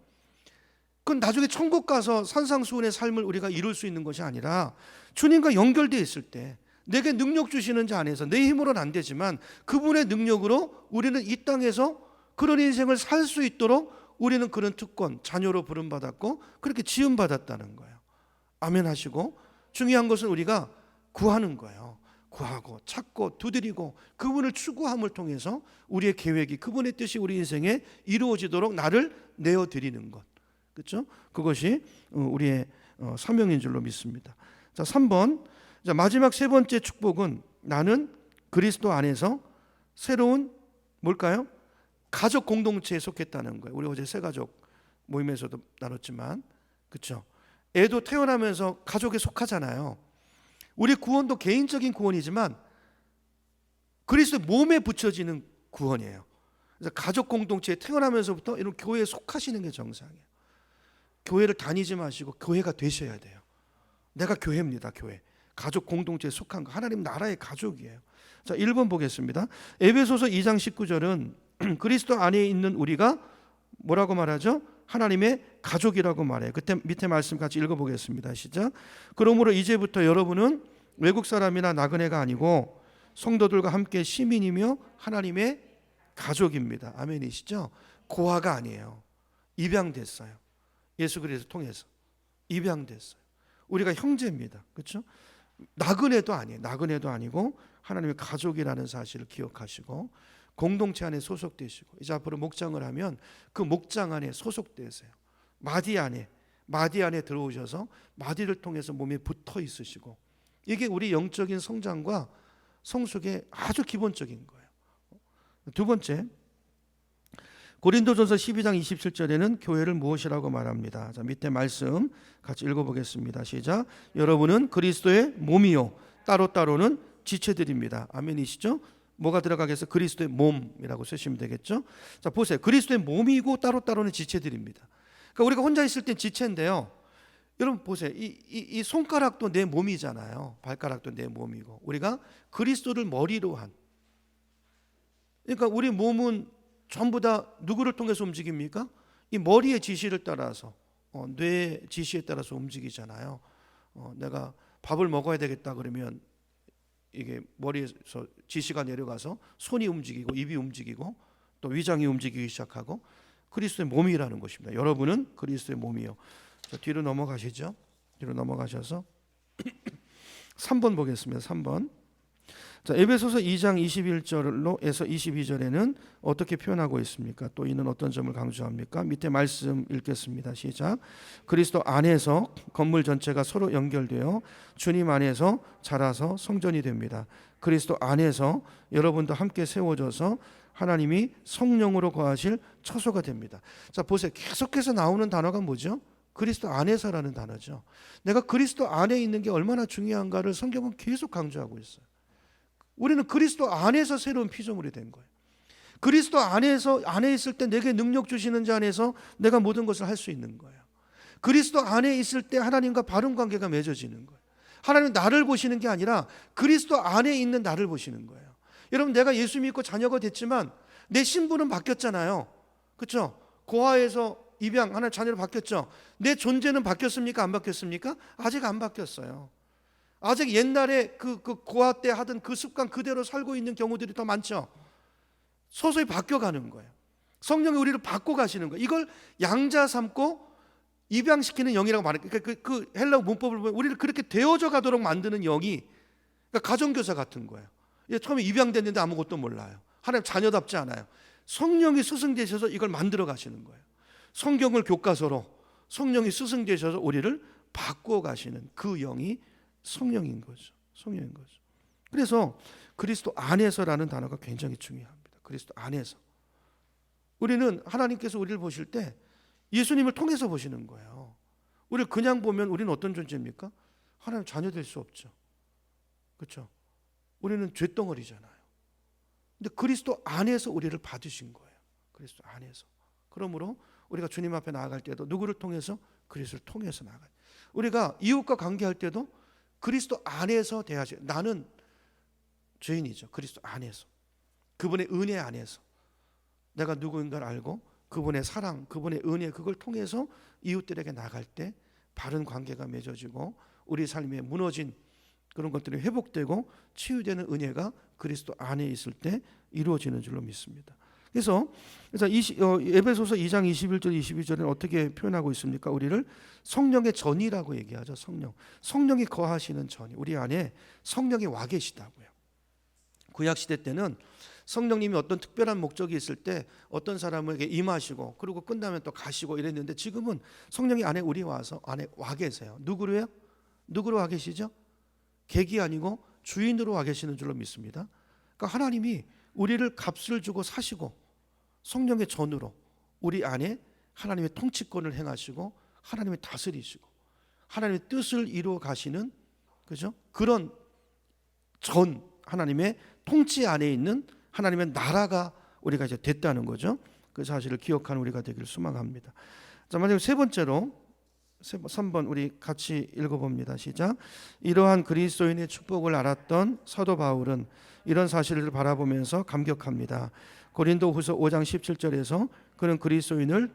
그건 나중에 천국 가서 산상수훈의 삶을 우리가 이룰 수 있는 것이 아니라 주님과 연결되어 있을 때 내게 능력 주시는 자 안에서, 내 힘으로는 안 되지만 그분의 능력으로 우리는 이 땅에서 그런 인생을 살 수 있도록 우리는 그런 특권, 자녀로 부름받았고 그렇게 지음받았다는 거예요. 아멘 하시고, 중요한 것은 우리가 구하는 거예요. 구하고 찾고 두드리고 그분을 추구함을 통해서 우리의 계획이, 그분의 뜻이 우리 인생에 이루어지도록 나를 내어드리는 것, 그렇죠? 그것이 우리의 사명인 줄로 믿습니다. 자, 3번. 자, 마지막 세 번째 축복은 나는 그리스도 안에서 새로운 뭘까요? 가족 공동체에 속했다는 거예요. 우리 어제 새 가족 모임에서도 나눴지만, 그렇죠? 애도 태어나면서 가족에 속하잖아요. 우리 구원도 개인적인 구원이지만 그리스도의 몸에 붙여지는 구원이에요. 그래서 가족 공동체에 태어나면서부터 이런 교회에 속하시는 게 정상이에요. 교회를 다니지 마시고 교회가 되셔야 돼요. 내가 교회입니다. 교회. 가족 공동체에 속한 거. 하나님 나라의 가족이에요. 자, 1번 보겠습니다. 에베소서 2장 19절은 그리스도 안에 있는 우리가 뭐라고 말하죠? 하나님의 가족이라고 말해요. 그때 밑에 말씀 같이 읽어보겠습니다. 시작. 그러므로 이제부터 여러분은 외국 사람이나 나그네가 아니고 성도들과 함께 시민이며 하나님의 가족입니다. 아멘이시죠? 고아가 아니에요. 입양됐어요. 예수 그리스도 통해서 입양됐어요. 우리가 형제입니다. 그렇죠? 나그네도 아니에요. 나그네도 아니고 하나님의 가족이라는 사실을 기억하시고 공동체 안에 소속되시고 이제 앞으로 목장을 하면 그 목장 안에 소속되세요. 마디 안에 들어오셔서 마디를 통해서 몸에 붙어 있으시고 이게 우리 영적인 성장과 성숙의 아주 기본적인 거예요. 두 번째, 고린도전서 12장 27절에는 교회를 무엇이라고 말합니다. 자, 밑에 말씀 같이 읽어보겠습니다. 시작. 여러분은 그리스도의 몸이요 따로따로는 지체들입니다. 아멘이시죠? 뭐가 들어가겠어요? 그리스도의 몸이라고 쓰시면 되겠죠? 자, 보세요. 그리스도의 몸이고 따로따로는 지체들입니다. 그러니까 우리가 혼자 있을 땐 지체인데요. 여러분 보세요. 이 손가락도 내 몸이잖아요. 발가락도 내 몸이고 우리가 그리스도를 머리로 한, 그러니까 우리 몸은 전부 다 누구를 통해서 움직입니까? 이 머리의 지시를 따라서 뇌의 지시에 따라서 움직이잖아요. 내가 밥을 먹어야 되겠다 그러면 이게 머리에서 지시가 내려가서 손이 움직이고 입이 움직이고 또 위장이 움직이기 시작하고 그리스도의 몸이라는 것입니다. 여러분은 그리스도의 몸이요. 자, 뒤로 넘어가시죠. 뒤로 넘어가셔서 3번 보겠습니다. 3번. 자, 에베소서 2장 21절로에서 22절에는 어떻게 표현하고 있습니까? 또 이는 어떤 점을 강조합니까? 밑에 말씀 읽겠습니다. 시작. 그리스도 안에서 건물 전체가 서로 연결되어 주님 안에서 자라서 성전이 됩니다. 그리스도 안에서 여러분도 함께 세워져서 하나님이 성령으로 거하실 처소가 됩니다. 자, 보세요. 계속해서 나오는 단어가 뭐죠? 그리스도 안에서라는 단어죠. 내가 그리스도 안에 있는 게 얼마나 중요한가를 성경은 계속 강조하고 있어요. 우리는 그리스도 안에서 새로운 피조물이 된 거예요. 그리스도 안에 있을 때 내게 능력 주시는 자 안에서 내가 모든 것을 할 수 있는 거예요. 그리스도 안에 있을 때 하나님과 바른 관계가 맺어지는 거예요. 하나님은 나를 보시는 게 아니라 그리스도 안에 있는 나를 보시는 거예요. 여러분, 내가 예수 믿고 자녀가 됐지만 내 신분은 바뀌었잖아요. 그렇죠? 고아에서 입양 하나님 자녀로 바뀌었죠. 내 존재는 바뀌었습니까? 안 바뀌었습니까? 아직 안 바뀌었어요. 아직 옛날에 그 고아 때 하던 그 습관 그대로 살고 있는 경우들이 더 많죠. 서서히 바뀌어가는 거예요. 성령이 우리를 바꿔 가시는 거예요. 이걸 양자 삼고 입양시키는 영이라고 말해요. 그러니까 그 헬라어 문법을 보면 우리를 그렇게 되어져 가도록 만드는 영이, 그러니까 가정교사 같은 거예요. 처음에 입양됐는데 아무것도 몰라요. 하나님 자녀답지 않아요. 성령이 스승되셔서 이걸 만들어 가시는 거예요. 성경을 교과서로 성령이 스승되셔서 우리를 바꿔 가시는 그 영이 성령인 거죠. 성령인 거죠. 그래서 그리스도 안에서라는 단어가 굉장히 중요합니다. 그리스도 안에서. 우리는 하나님께서 우리를 보실 때 예수님을 통해서 보시는 거예요. 우리를 그냥 보면 우리는 어떤 존재입니까? 하나님 자녀 될 수 없죠. 그렇죠? 우리는 죄덩어리잖아요. 근데 그리스도 안에서 우리를 받으신 거예요. 그리스도 안에서. 그러므로 우리가 주님 앞에 나아갈 때도 누구를 통해서? 그리스도를 통해서 나아가요. 우리가 이웃과 관계할 때도 그리스도 안에서 대하죠. 나는 죄인이죠. 그리스도 안에서. 그분의 은혜 안에서. 내가 누구인가를 알고 그분의 사랑, 그분의 은혜, 그걸 통해서 이웃들에게 나갈 때 바른 관계가 맺어지고 우리 삶에 무너진 그런 것들이 회복되고 치유되는 은혜가 그리스도 안에 있을 때 이루어지는 줄로 믿습니다. 그래서 에베소서 2장 21절 22절은 어떻게 표현하고 있습니까? 우리를 성령의 전이라고 얘기하죠. 성령이 거하시는 전이, 우리 안에 성령이 와 계시다고요. 구약 시대 때는 성령님이 어떤 특별한 목적이 있을 때 어떤 사람에게 임하시고 그리고 끝나면 또 가시고 이랬는데, 지금은 성령이 안에 우리 와서 안에 와 계세요. 누구로요? 누구로 와 계시죠? 객이 아니고 주인으로 와 계시는 줄로 믿습니다. 그러니까 하나님이 우리를 값을 주고 사시고 성령의 전으로 우리 안에 하나님의 통치권을 행하시고 하나님의 다스리시고 하나님의 뜻을 이루어 가시는, 그죠? 그런 전 하나님의 통치 안에 있는 하나님의 나라가 우리가 이제 됐다는 거죠. 그 사실을 기억하는 우리가 되기를 소망합니다. 자, 마지막 세 번째로 3번 우리 같이 읽어봅니다. 시작. 이러한 그리스도인의 축복을 알았던 사도 바울은 이런 사실을 바라보면서 감격합니다. 고린도후서 5장 17절에서 그는 그리스도인을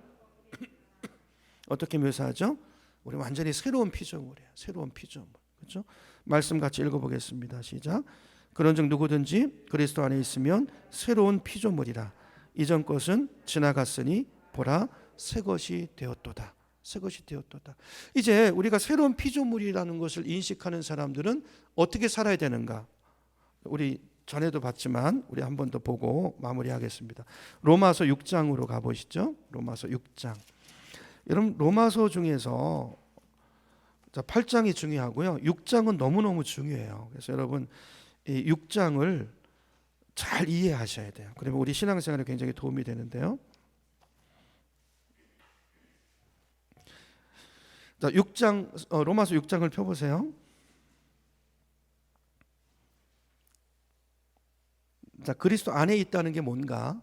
어떻게 묘사하죠? 우리 완전히 새로운 피조물이에요. 새로운 피조물. 그렇죠? 말씀 같이 읽어보겠습니다. 시작. 그런즉 누구든지 그리스도 안에 있으면 새로운 피조물이라. 이전 것은 지나갔으니 보라 새 것이 되었도다. 새 것이 되었도다. 이제 우리가 새로운 피조물이라는 것을 인식하는 사람들은 어떻게 살아야 되는가? 우리 전에도 봤지만 우리 한 번 더 보고 마무리하겠습니다. 로마서 6장으로 가보시죠. 로마서 6장. 여러분 로마서 중에서 8장이 중요하고요. 6장은 너무너무 중요해요. 그래서 여러분 이 6장을 잘 이해하셔야 돼요. 그러면 우리 신앙생활에 굉장히 도움이 되는데요. 자, 6장 로마서 6장을 펴보세요. 자, 그리스도 안에 있다는 게 뭔가?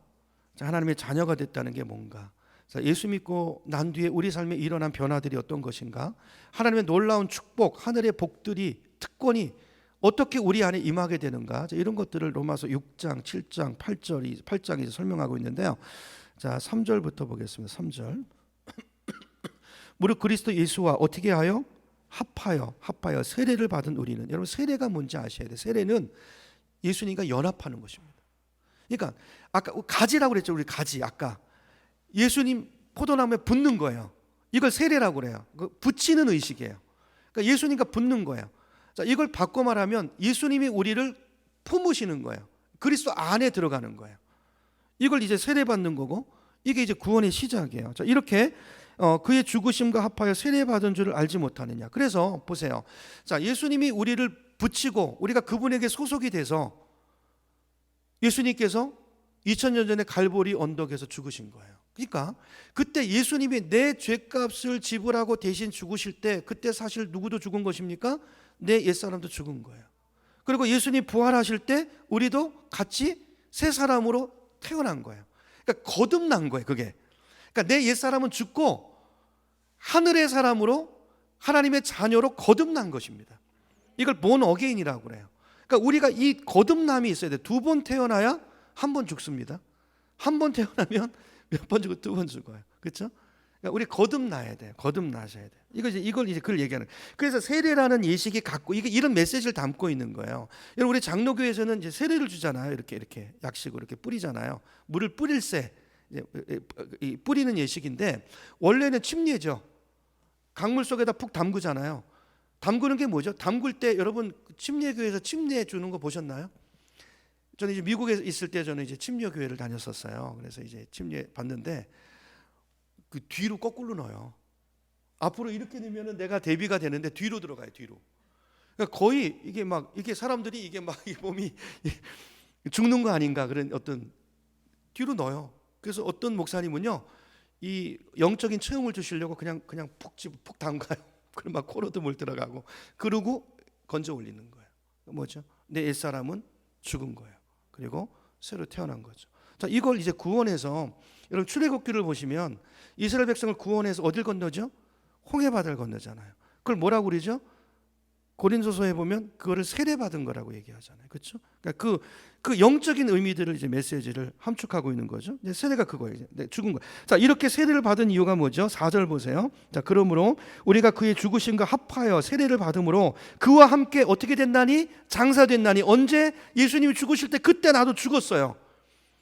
자, 하나님의 자녀가 됐다는 게 뭔가? 자, 예수 믿고 난 뒤에 우리 삶에 일어난 변화들이 어떤 것인가? 하나님의 놀라운 축복, 하늘의 복들이, 특권이 어떻게 우리 안에 임하게 되는가? 자, 이런 것들을 로마서 6장, 7장, 8장이 설명하고 있는데요. 자, 3절부터 보겠습니다. 3절. 무릇 그리스도 예수와 어떻게 하여? 합하여 세례를 받은 우리는, 여러분 세례가 뭔지 아셔야 돼요. 세례는 예수님과 연합하는 것입니다. 그러니까 아까 가지라고 그랬죠. 우리 가지 아까 예수님 포도나무에 붙는 거예요. 이걸 세례라고 그래요. 붙이는 의식이에요. 그러니까 예수님과 붙는 거예요. 자, 이걸 바꿔 말하면 예수님이 우리를 품으시는 거예요. 그리스도 안에 들어가는 거예요. 이걸 이제 세례 받는 거고 이게 이제 구원의 시작이에요. 자, 이렇게 그의 죽으심과 합하여 세례받은 줄을 알지 못하느냐. 그래서 보세요. 자, 예수님이 우리를 붙이고 우리가 그분에게 소속이 돼서 예수님께서 2000년 전에 갈보리 언덕에서 죽으신 거예요. 그러니까 그때 예수님이 내 죄값을 지불하고 대신 죽으실 때 그때 사실 누구도 죽은 것입니까? 내 옛사람도 죽은 거예요. 그리고 예수님 부활하실 때 우리도 같이 새 사람으로 태어난 거예요. 그러니까 거듭난 거예요. 그게. 그러니까 내 옛사람은 죽고 하늘의 사람으로 하나님의 자녀로 거듭난 것입니다. 이걸 본 어게인이라고 그래요. 그러니까 우리가 이 거듭남이 있어야 돼요. 2번 태어나야 한 번 죽습니다. 한 번 태어나면 몇 번 죽고 2번 죽어요. 그렇죠? 그러니까 우리 거듭나야 돼요. 거듭나셔야 돼요. 이걸 이제 그걸 얘기하는 거예요. 그래서 세례라는 예식이 갖고 이런 메시지를 담고 있는 거예요. 여러분 우리 장로교에서는 이제 세례를 주잖아요. 이렇게 약식으로 이렇게 뿌리잖아요. 물을 뿌릴새, 뿌리는 예식인데 원래는 침례죠. 강물 속에다 푹 담그잖아요. 담그는 게 뭐죠? 담글 때 여러분 침례교회에서 침례 주는 거 보셨나요? 저는 이제 미국에 있을 때 저는 이제 침례교회를 다녔었어요. 그래서 이제 침례 받는데 그 뒤로 거꾸로 넣어요. 앞으로 이렇게 넣으면은 내가 대비가 되는데 뒤로 들어가요. 뒤로. 그러니까 거의 이게 사람들이 이게 막 이 몸이 죽는 거 아닌가 그런 어떤 뒤로 넣어요. 그래서 어떤 목사님은요 이 영적인 체험을 주시려고 그냥 푹 담가요. 그럼 막 코로도 물 들어가고 그러고 건져 올리는 거예요. 뭐죠? 내 옛사람은 죽은 거예요. 그리고 새로 태어난 거죠. 자, 이걸 이제 구원해서 여러분 출애굽기를 보시면 이스라엘 백성을 구원해서 어딜 건너죠? 홍해바다를 건너잖아요. 그걸 뭐라고 그러죠? 고린도서에 보면 그거를 세례받은 거라고 얘기하잖아요. 그렇죠? 그러니까 그 영적인 의미들을 이제 메시지를 함축하고 있는 거죠. 세례가 그거예요. 죽은 거. 자, 이렇게 세례를 받은 이유가 뭐죠? 4절 보세요. 자, 그러므로 우리가 그의 죽으심과 합하여 세례를 받음으로 그와 함께 어떻게 됐나니? 장사됐나니. 언제? 예수님이 죽으실 때 그때 나도 죽었어요.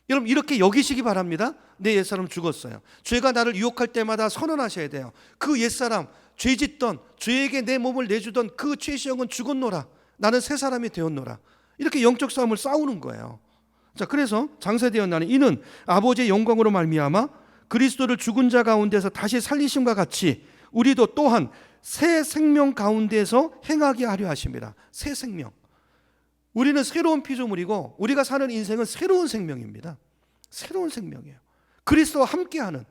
여러분 이렇게 여기시기 바랍니다. 내 옛사람 죽었어요. 죄가 나를 유혹할 때마다 선언하셔야 돼요. 그 옛사람 죄짓던 죄에게 내 몸을 내주던 그 최시형은 죽었노라. 나는 새 사람이 되었노라. 이렇게 영적 싸움을 싸우는 거예요. 자, 그래서 장사되었나니 이는 아버지의 영광으로 말미암아 그리스도를 죽은 자 가운데서 다시 살리심과 같이 우리도 또한 새 생명 가운데서 행하게 하려 하심이라. 새 생명. 우리는 새로운 피조물이고 우리가 사는 인생은 새로운 생명입니다. 새로운 생명이에요. 그리스도와 함께하는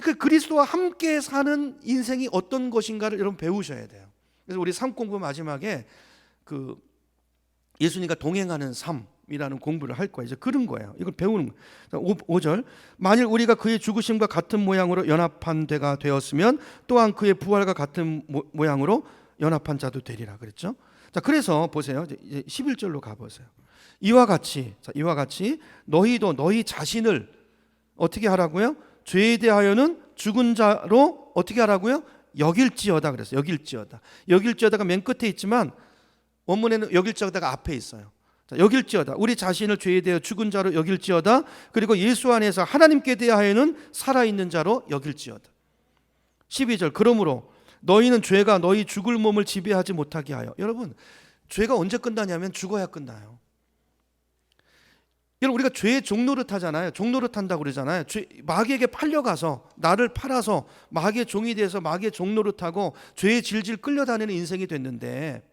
그러니까 그리스도와 함께 사는 인생이 어떤 것인가를 여러분 배우셔야 돼요. 그래서 우리 삶 공부 마지막에 그 예수님과 동행하는 삶이라는 공부를 할 거예요. 이제 그런 거예요. 이걸 배우는 거예요. 5절 만일 우리가 그의 죽으심과 같은 모양으로 연합한 데가 되었으면 또한 그의 부활과 같은 모양으로 연합한 자도 되리라 그랬죠. 자, 그래서 보세요. 이제 11절로 가보세요. 이와 같이 너희도 너희 자신을 어떻게 하라고요? 죄에 대하여는 죽은 자로 어떻게 하라고요? 여길지어다 그랬어요. 여길지어다가 맨 끝에 있지만 원문에는 여길지어다가 앞에 있어요. 자, 여길지어다. 우리 자신을 죄에 대하여 죽은 자로 여길지어다. 그리고 예수 안에서 하나님께 대하여는 살아있는 자로 여길지어다. 12절 그러므로 너희는 죄가 너희 죽을 몸을 지배하지 못하게 하여. 여러분, 죄가 언제 끝나냐면 죽어야 끝나요. 여러분, 우리가 죄의 종노릇 하잖아요. 종노릇 한다고 그러잖아요. 마귀에게 팔려가서 나를 팔아서 마귀의 종이 돼서 마귀의 종노릇하고 죄에 질질 끌려다니는 인생이 됐는데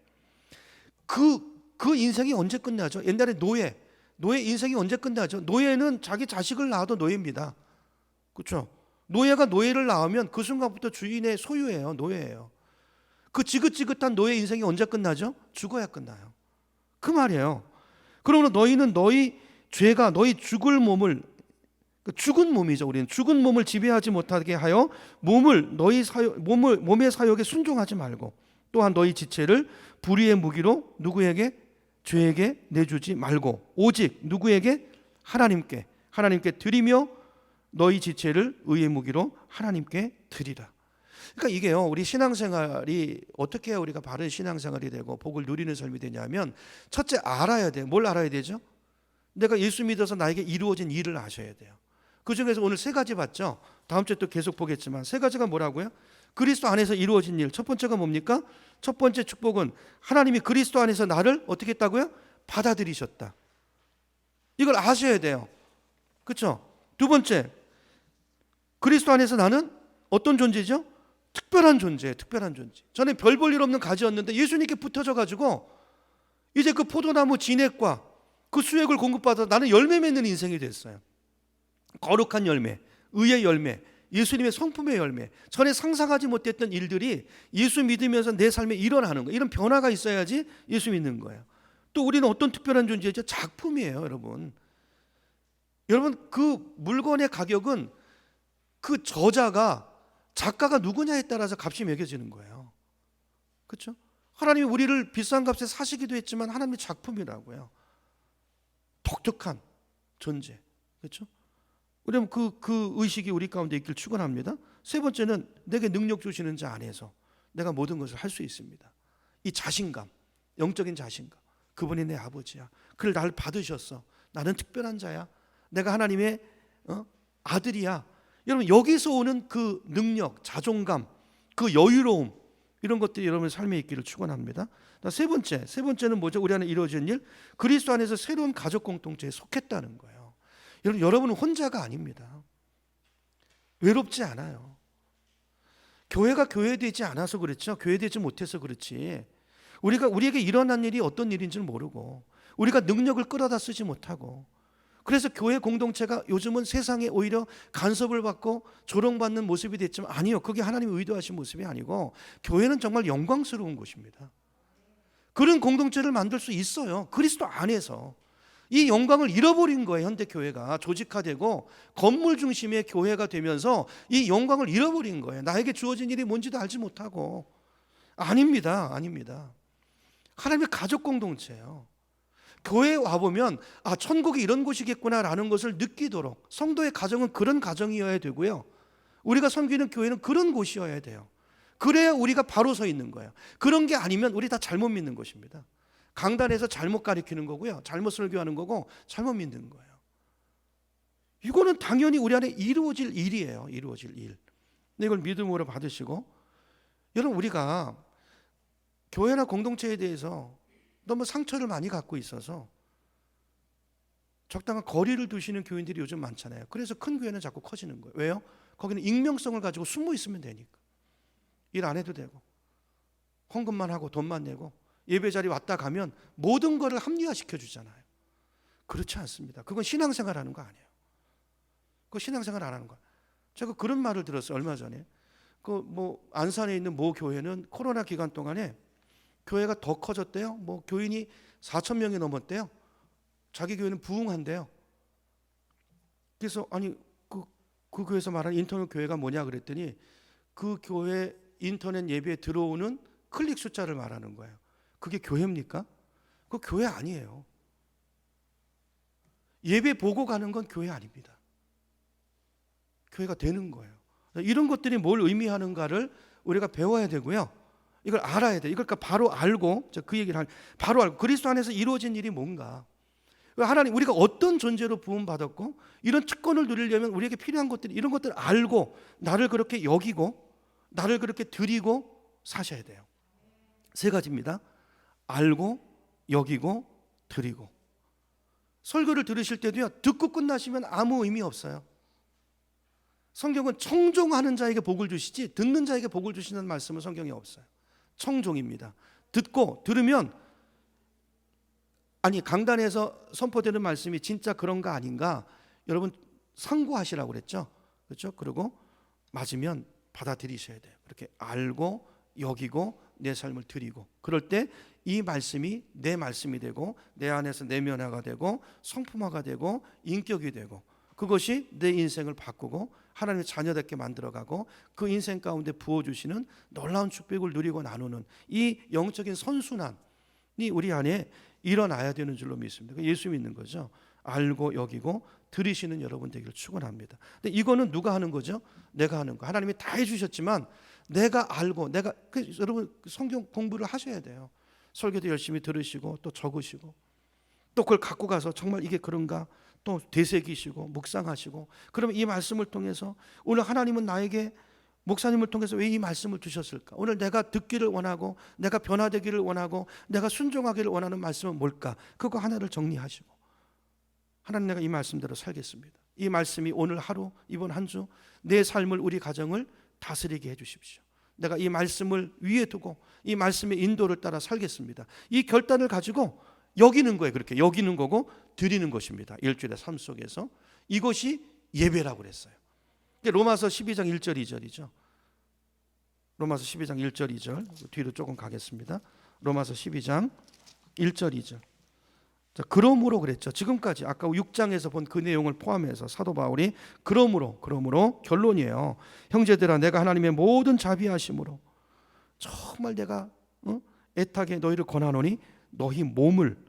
그 인생이 언제 끝나죠? 옛날에 노예 인생이 언제 끝나죠? 노예는 자기 자식을 낳아도 노예입니다. 그렇죠? 노예가 노예를 낳으면 그 순간부터 주인의 소유예요. 노예예요. 그 지긋지긋한 노예 인생이 언제 끝나죠? 죽어야 끝나요. 그 말이에요. 그러므로 너희는 너희 죄가 너희 죽을 몸을, 죽은 몸이죠. 우리는 죽은 몸을 지배하지 못하게 하여 몸의 사욕에 순종하지 말고 또한 너희 지체를 불의의 무기로 누구에게? 죄에게 내주지 말고 오직 누구에게? 하나님께 드리며 너희 지체를 의의 무기로 하나님께 드리라. 그러니까 이게요, 우리 신앙생활이 어떻게 해야 우리가 바른 신앙생활이 되고 복을 누리는 삶이 되냐면 첫째 알아야 돼요. 뭘 알아야 되죠? 내가 예수 믿어서 나에게 이루어진 일을 아셔야 돼요. 그 중에서 오늘 세 가지 봤죠? 다음 주에 또 계속 보겠지만 세 가지가 뭐라고요? 그리스도 안에서 이루어진 일. 첫 번째가 뭡니까? 첫 번째 축복은 하나님이 그리스도 안에서 나를 어떻게 했다고요? 받아들이셨다. 이걸 아셔야 돼요. 그렇죠? 두 번째, 그리스도 안에서 나는 어떤 존재죠? 특별한 존재. 저는 별 볼 일 없는 가지였는데 예수님께 붙어져 가지고 이제 그 포도나무 진액과 그 수액을 공급받아 나는 열매 맺는 인생이 됐어요. 거룩한 열매, 의의 열매, 예수님의 성품의 열매. 전에 상상하지 못했던 일들이 예수 믿으면서 내 삶에 일어나는 거예요. 이런 변화가 있어야지 예수 믿는 거예요. 또 우리는 어떤 특별한 존재죠? 작품이에요, 여러분. 여러분, 그 물건의 가격은 그 작가가 누구냐에 따라서 값이 매겨지는 거예요. 그렇죠? 하나님이 우리를 비싼 값에 사시기도 했지만 하나님의 작품이라고요. 독특한 존재. 그렇죠? 우리는 그 의식이 우리 가운데 있길 축원합니다. 세 번째는 내게 능력 주시는 자 안에서 내가 모든 것을 할 수 있습니다. 이 자신감, 영적인 자신감. 그분이 내 아버지야. 그를 나를 받으셨어. 나는 특별한 자야. 내가 하나님의 아들이야. 여러분, 여기서 오는 그 능력, 자존감, 그 여유로움, 이런 것들이 여러분의 삶에 있기를 축원합니다. 세 번째는 뭐죠? 우리 안에 이루어진 일, 그리스도 안에서 새로운 가족 공동체에 속했다는 거예요. 여러분은 혼자가 아닙니다. 외롭지 않아요. 교회가 교회되지 않아서 그렇죠. 교회되지 못해서 그렇지. 우리에게 일어난 일이 어떤 일인지는 모르고 우리가 능력을 끌어다 쓰지 못하고 그래서 교회 공동체가 요즘은 세상에 오히려 간섭을 받고 조롱받는 모습이 됐지만 아니요. 그게 하나님이 의도하신 모습이 아니고 교회는 정말 영광스러운 곳입니다. 그런 공동체를 만들 수 있어요. 그리스도 안에서. 이 영광을 잃어버린 거예요. 현대교회가 조직화되고 건물 중심의 교회가 되면서 이 영광을 잃어버린 거예요. 나에게 주어진 일이 뭔지도 알지 못하고. 아닙니다. 하나님의 가족 공동체예요. 교회에 와보면 천국이 이런 곳이겠구나라는 것을 느끼도록 성도의 가정은 그런 가정이어야 되고요. 우리가 섬기는 교회는 그런 곳이어야 돼요. 그래야 우리가 바로 서 있는 거예요. 그런 게 아니면 우리 다 잘못 믿는 것입니다. 강단에서 잘못 가르치는 거고요. 잘못 설교하는 거고 잘못 믿는 거예요. 이거는 당연히 우리 안에 이루어질 일이에요. 이루어질 일. 이걸 믿음으로 받으시고 여러분, 우리가 교회나 공동체에 대해서 너무 상처를 많이 갖고 있어서 적당한 거리를 두시는 교인들이 요즘 많잖아요. 그래서 큰 교회는 자꾸 커지는 거예요. 왜요? 거기는 익명성을 가지고 숨어 있으면 되니까. 일 안 해도 되고 헌금만 하고 돈만 내고 예배 자리 왔다 가면 모든 것을 합리화시켜 주잖아요. 그렇지 않습니다. 그건 신앙생활 하는 거 아니에요. 그거 신앙생활 안 하는 거예요. 제가 그런 말을 들었어요. 얼마 전에. 그 뭐 안산에 있는 모 교회는 코로나 기간 동안에 교회가 더 커졌대요. 뭐 교인이 4천 명이 넘었대요. 자기 교회는 부흥한대요. 그래서 아니 그 교회에서 말하는 인터넷 교회가 뭐냐 그랬더니 그 교회 인터넷 예배에 들어오는 클릭 숫자를 말하는 거예요. 그게 교회입니까? 그거 교회 아니에요. 예배 보고 가는 건 교회 아닙니다. 교회가 되는 거예요. 이런 것들이 뭘 의미하는가를 우리가 배워야 되고요. 이걸 알아야 돼. 이걸 바로 알고, 그 얘기를 바로 알고 그리스도 안에서 이루어진 일이 뭔가. 하나님, 우리가 어떤 존재로 부음받았고 이런 특권을 누리려면 우리에게 필요한 것들이, 이런 것들을 알고 나를 그렇게 여기고 나를 그렇게 드리고 사셔야 돼요. 세 가지입니다. 알고, 여기고, 드리고. 설교를 들으실 때도요, 듣고 끝나시면 아무 의미 없어요. 성경은 청종하는 자에게 복을 주시지 듣는 자에게 복을 주시는 말씀은 성경에 없어요. 청종입니다. 듣고 들으면, 아니 강단에서 선포되는 말씀이 진짜 그런가 아닌가 여러분 상고하시라고 그랬죠. 그렇죠? 그리고 맞으면 받아들이셔야 돼요. 그렇게 알고 여기고 내 삶을 드리고, 그럴 때 이 말씀이 내 말씀이 되고 내 안에서 내면화가 되고 성품화가 되고 인격이 되고, 그것이 내 인생을 바꾸고 하나님의 자녀답게 만들어가고 그 인생 가운데 부어주시는 놀라운 축복을 누리고 나누는 이 영적인 선순환이 우리 안에 일어나야 되는 줄로 믿습니다. 예수 믿는 거죠. 알고 여기고 들으시는 여러분 되기를 축원합니다. 근데 이거는 누가 하는 거죠? 내가 하는 거. 하나님이 다 해주셨지만 내가 알고, 여러분 성경 공부를 하셔야 돼요. 설교도 열심히 들으시고 또 적으시고 또 그걸 갖고 가서 정말 이게 그런가 또 되새기시고 묵상하시고, 그러면 이 말씀을 통해서 오늘 하나님은 나에게 목사님을 통해서 왜 이 말씀을 주셨을까? 오늘 내가 듣기를 원하고 내가 변화되기를 원하고 내가 순종하기를 원하는 말씀은 뭘까? 그거 하나를 정리하시고, 하나님 내가 이 말씀대로 살겠습니다. 이 말씀이 오늘 하루 이번 한 주 내 삶을, 우리 가정을 다스리게 해주십시오. 내가 이 말씀을 위에 두고 이 말씀의 인도를 따라 살겠습니다. 이 결단을 가지고 여기는 거예요. 그렇게 여기는 거고 드리는 것입니다. 일주일의 삶 속에서 이것이 예배라고 그랬어요. 로마서 12장 1절 2절이죠. 로마서 12장 1절 2절 뒤로 조금 가겠습니다. 로마서 12장 1절 2절. 자, 그러므로 그랬죠. 지금까지 아까 6장에서 본 그 내용을 포함해서 사도 바울이 그러므로 결론이에요. 형제들아, 내가 하나님의 모든 자비하심으로 정말 내가 애타게 너희를 권하노니 너희 몸을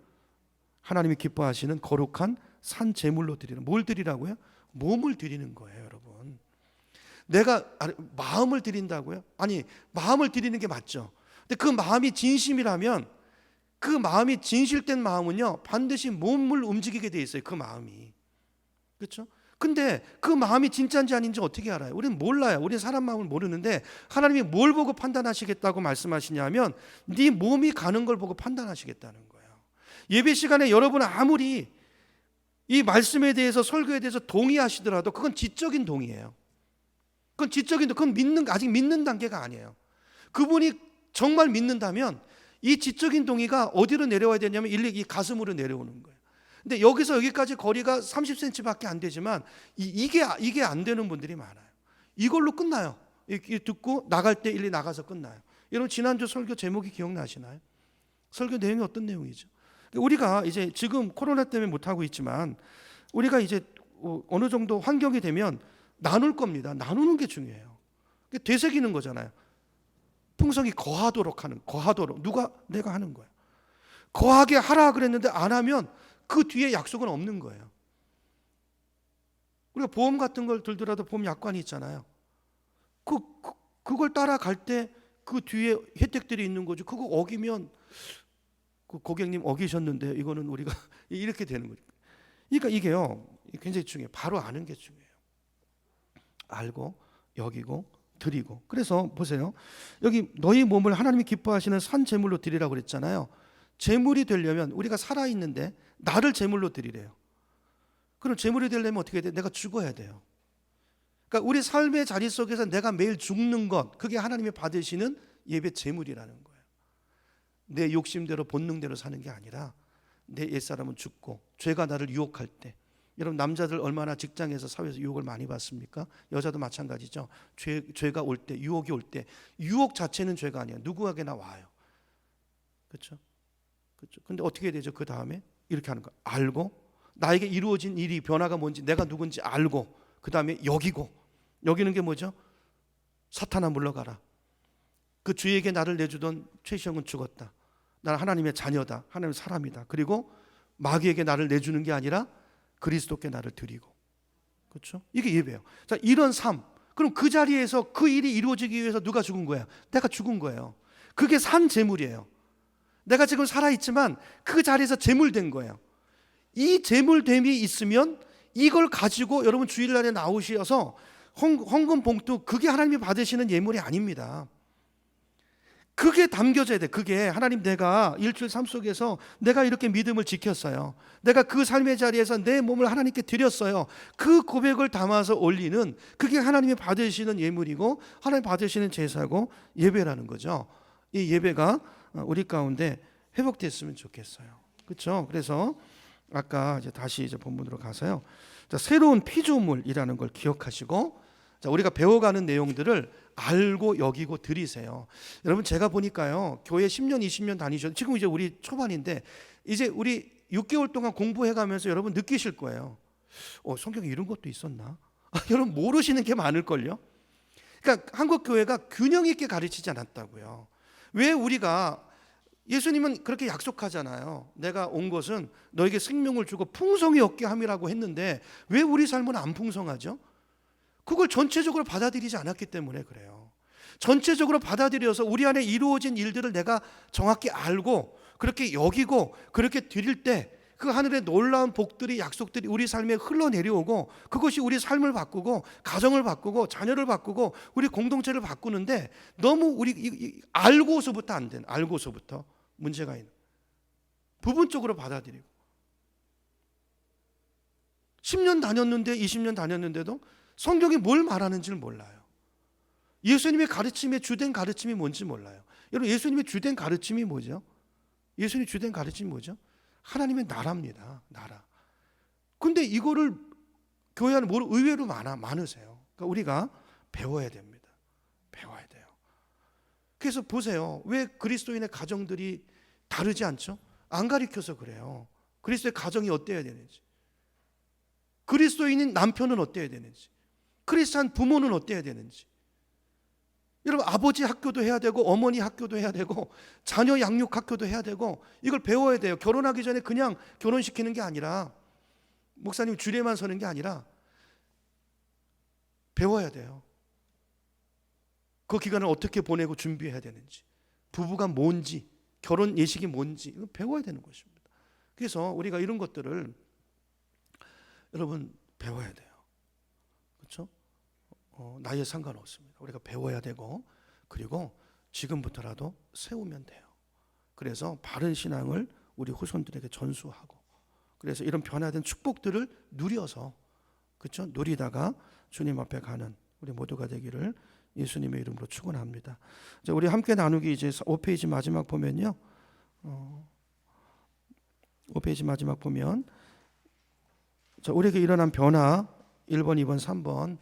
하나님이 기뻐하시는 거룩한 산 제물로 드리는. 뭘 드리라고요? 몸을 드리는 거예요, 여러분. 내가 마음을 드린다고요? 아니, 마음을 드리는 게 맞죠. 근데 그 마음이 진심이라면, 그 마음이 진실된 마음은요 반드시 몸을 움직이게 돼 있어요. 그 마음이. 그렇죠? 근데 그 마음이 진짜인지 아닌지 어떻게 알아요? 우리는 몰라요. 우리는 사람 마음을 모르는데 하나님이 뭘 보고 판단하시겠다고 말씀하시냐면 네 몸이 가는 걸 보고 판단하시겠다는 거예요. 예배 시간에 여러분 아무리 이 말씀에 대해서, 설교에 대해서 동의하시더라도 그건 지적인 동의예요. 그건 아직 믿는 단계가 아니에요. 그분이 정말 믿는다면 이 지적인 동의가 어디로 내려와야 되냐면 이 가슴으로 내려오는 거예요. 근데 여기서 여기까지 거리가 30cm밖에 안 되지만 이게 안 되는 분들이 많아요. 이걸로 끝나요. 듣고 나갈 때 일리 나가서 끝나요. 여러분 지난주 설교 제목이 기억나시나요? 설교 내용이 어떤 내용이죠? 우리가 이제 지금 코로나 때문에 못하고 있지만 우리가 이제 어느 정도 환경이 되면 나눌 겁니다. 나누는 게 중요해요. 되새기는 거잖아요. 풍성이 거하도록 내가 하는 거예요. 거하게 하라 그랬는데 안 하면 그 뒤에 약속은 없는 거예요. 우리가 보험 같은 걸 들더라도 보험 약관이 있잖아요. 그걸 따라갈 때 그 뒤에 혜택들이 있는 거죠. 그거 어기면 그 고객님 어기셨는데 이거는 우리가 이렇게 되는 거죠. 그러니까 이게요 굉장히 중요해요. 바로 아는 게 중요해요. 알고 여기고 드리고. 그래서 보세요. 여기 너희 몸을 하나님이 기뻐하시는 산 제물로 드리라고 그랬잖아요. 제물이 되려면 우리가 살아있는데 나를 제물로 드리래요. 그럼 제물이 되려면 어떻게 해야 돼요? 내가 죽어야 돼요. 그러니까 우리 삶의 자리 속에서 내가 매일 죽는 것, 그게 하나님이 받으시는 예배 제물이라는 거예요. 내 욕심대로 본능대로 사는 게 아니라 내 옛사람은 죽고 죄가 나를 유혹할 때 여러분 남자들 얼마나 직장에서 사회에서 유혹을 많이 받습니까? 여자도 마찬가지죠. 죄가 올 때, 유혹이 올 때, 유혹 자체는 죄가 아니에요. 누구에게나 와요. 그렇죠? 그렇죠. 근데 어떻게 되죠? 그 다음에 이렇게 하는 거예요. 알고 나에게 이루어진 일이 변화가 뭔지 내가 누군지 알고 그 다음에 여기는 게 뭐죠? 사탄아 물러가라. 그 주에게 나를 내주던 최시영은 죽었다. 나는 하나님의 자녀다. 하나님의 사람이다. 그리고 마귀에게 나를 내주는 게 아니라 그리스도께 나를 드리고. 그렇죠? 이게 예배예요. 자, 이런 삶. 그럼 그 자리에서 그 일이 이루어지기 위해서 누가 죽은 거야? 내가 죽은 거예요. 그게 산 제물이에요. 내가 지금 살아있지만 그 자리에서 제물된 거예요. 이 제물됨이 있으면 이걸 가지고 여러분 주일날에 나오셔서 헌금 봉투, 그게 하나님이 받으시는 예물이 아닙니다. 그게 담겨져야 돼. 그게 하나님, 내가 일주일 삶 속에서 내가 이렇게 믿음을 지켰어요. 내가 그 삶의 자리에서 내 몸을 하나님께 드렸어요. 그 고백을 담아서 올리는, 그게 하나님이 받으시는 예물이고 하나님 받으시는 제사고 예배라는 거죠. 이 예배가 우리 가운데 회복됐으면 좋겠어요. 그렇죠? 그래서 아까 다시 본문으로 가서요. 자, 새로운 피조물이라는 걸 기억하시고, 자, 우리가 배워가는 내용들을 알고 여기고 드리세요. 여러분 제가 보니까요, 교회 10년 20년 다니셨, 지금 이제 우리 초반인데 이제 우리 6개월 동안 공부해가면서 여러분 느끼실 거예요. 성경에 이런 것도 있었나? 여러분 모르시는 게 많을걸요. 그러니까 한국 교회가 균형 있게 가르치지 않았다고요. 왜? 우리가 예수님은 그렇게 약속하잖아요. 내가 온 것은 너에게 생명을 주고 풍성히 얻게 함이라고 했는데 왜 우리 삶은 안 풍성하죠? 그걸 전체적으로 받아들이지 않았기 때문에 그래요. 전체적으로 받아들여서 우리 안에 이루어진 일들을 내가 정확히 알고 그렇게 여기고 그렇게 드릴 때 그 하늘의 놀라운 복들이, 약속들이 우리 삶에 흘러내려오고 그것이 우리 삶을 바꾸고 가정을 바꾸고 자녀를 바꾸고 우리 공동체를 바꾸는데, 너무 우리 알고서부터 안 되는, 알고서부터 문제가 있는, 부분적으로 받아들이고 10년 다녔는데 20년 다녔는데도 성경이 뭘 말하는지를 몰라요. 예수님의 가르침의 주된 가르침이 뭔지 몰라요. 여러분 예수님의 주된 가르침이 뭐죠? 예수님의 주된 가르침이 뭐죠? 하나님의 나라입니다. 나라. 근데 이거를 교회 안에 의외로 많으세요. 그러니까 우리가 배워야 됩니다. 배워야 돼요. 그래서 보세요. 왜 그리스도인의 가정들이 다르지 않죠? 안 가르쳐서 그래요. 그리스도의 가정이 어때야 되는지, 그리스도인인 남편은 어때야 되는지, 크리스찬 부모는 어때야 되는지. 여러분 아버지 학교도 해야 되고 어머니 학교도 해야 되고 자녀 양육 학교도 해야 되고 이걸 배워야 돼요. 결혼하기 전에 그냥 결혼시키는 게 아니라, 목사님 주례만 서는 게 아니라 배워야 돼요. 그 기간을 어떻게 보내고 준비해야 되는지, 부부가 뭔지, 결혼 예식이 뭔지 이거 배워야 되는 것입니다. 그래서 우리가 이런 것들을 여러분 배워야 돼요. 그렇죠? 나이에 상관없습니다. 우리가 배워야 되고, 그리고 지금부터라도 세우면 돼요. 그래서 바른 신앙을 우리 후손들에게 전수하고, 그래서 이런 변화된 축복들을 누려서, 그렇죠? 누리다가 주님 앞에 가는 우리 모두가 되기를 예수님의 이름으로 축원합니다. 우리 함께 나누기 이제 5페이지 마지막 보면요. 5페이지 마지막 보면, 자, 우리에게 일어난 변화 1번, 2번, 3번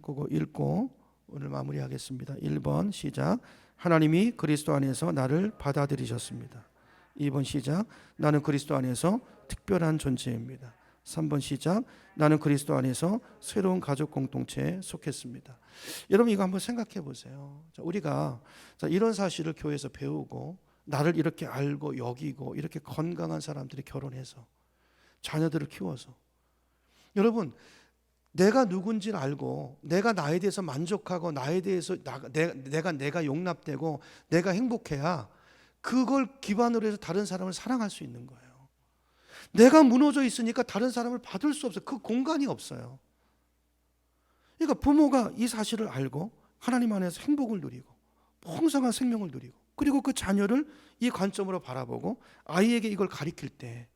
그거 읽고 오늘 마무리하겠습니다. 1번 시작. 하나님이 그리스도 안에서 나를 받아들이셨습니다. 2번 시작. 나는 그리스도 안에서 특별한 존재입니다. 3번 시작. 나는 그리스도 안에서 새로운 가족 공동체에 속했습니다. 여러분 이거 한번 생각해 보세요. 자, 우리가 이런 사실을 교회에서 배우고 나를 이렇게 알고 여기고 이렇게 건강한 사람들이 결혼해서 자녀들을 키워서, 여러분 내가 누군지를 알고 내가 나에 대해서 만족하고 나에 대해서 내가 용납되고 내가 행복해야 그걸 기반으로 해서 다른 사람을 사랑할 수 있는 거예요. 내가 무너져 있으니까 다른 사람을 받을 수 없어요. 그 공간이 없어요. 그러니까 부모가 이 사실을 알고 하나님 안에서 행복을 누리고 풍성한 생명을 누리고, 그리고 그 자녀를 이 관점으로 바라보고 아이에게 이걸 가르칠 때,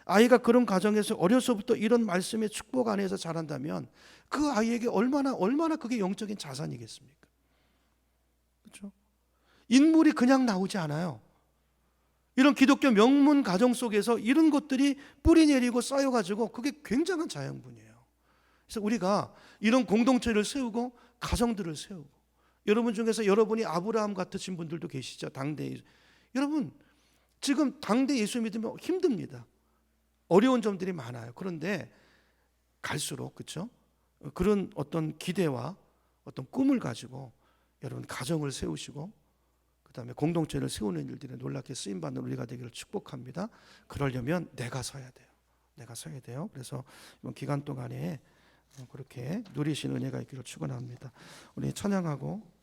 아이가 그런 가정에서 어려서부터 이런 말씀의 축복 안에서 자란다면 그 아이에게 얼마나 그게 영적인 자산이겠습니까? 그렇죠? 인물이 그냥 나오지 않아요. 이런 기독교 명문 가정 속에서 이런 것들이 뿌리 내리고 쌓여가지고 그게 굉장한 자양분이에요. 그래서 우리가 이런 공동체를 세우고 가정들을 세우고, 여러분 중에서 여러분이 아브라함 같으신 분들도 계시죠. 당대 여러분 지금 당대 예수 믿으면 힘듭니다. 어려운 점들이 많아요. 그런데 갈수록 그렇죠? 그런 어떤 기대와 어떤 꿈을 가지고 여러분 가정을 세우시고 그다음에 공동체를 세우는 일들에 놀랍게 쓰임받는 우리가 되기를 축복합니다. 그러려면 내가 서야 돼요. 내가 서야 돼요. 그래서 이번 기간 동안에 그렇게 누리신 은혜가 있기를 축원합니다. 우리 찬양하고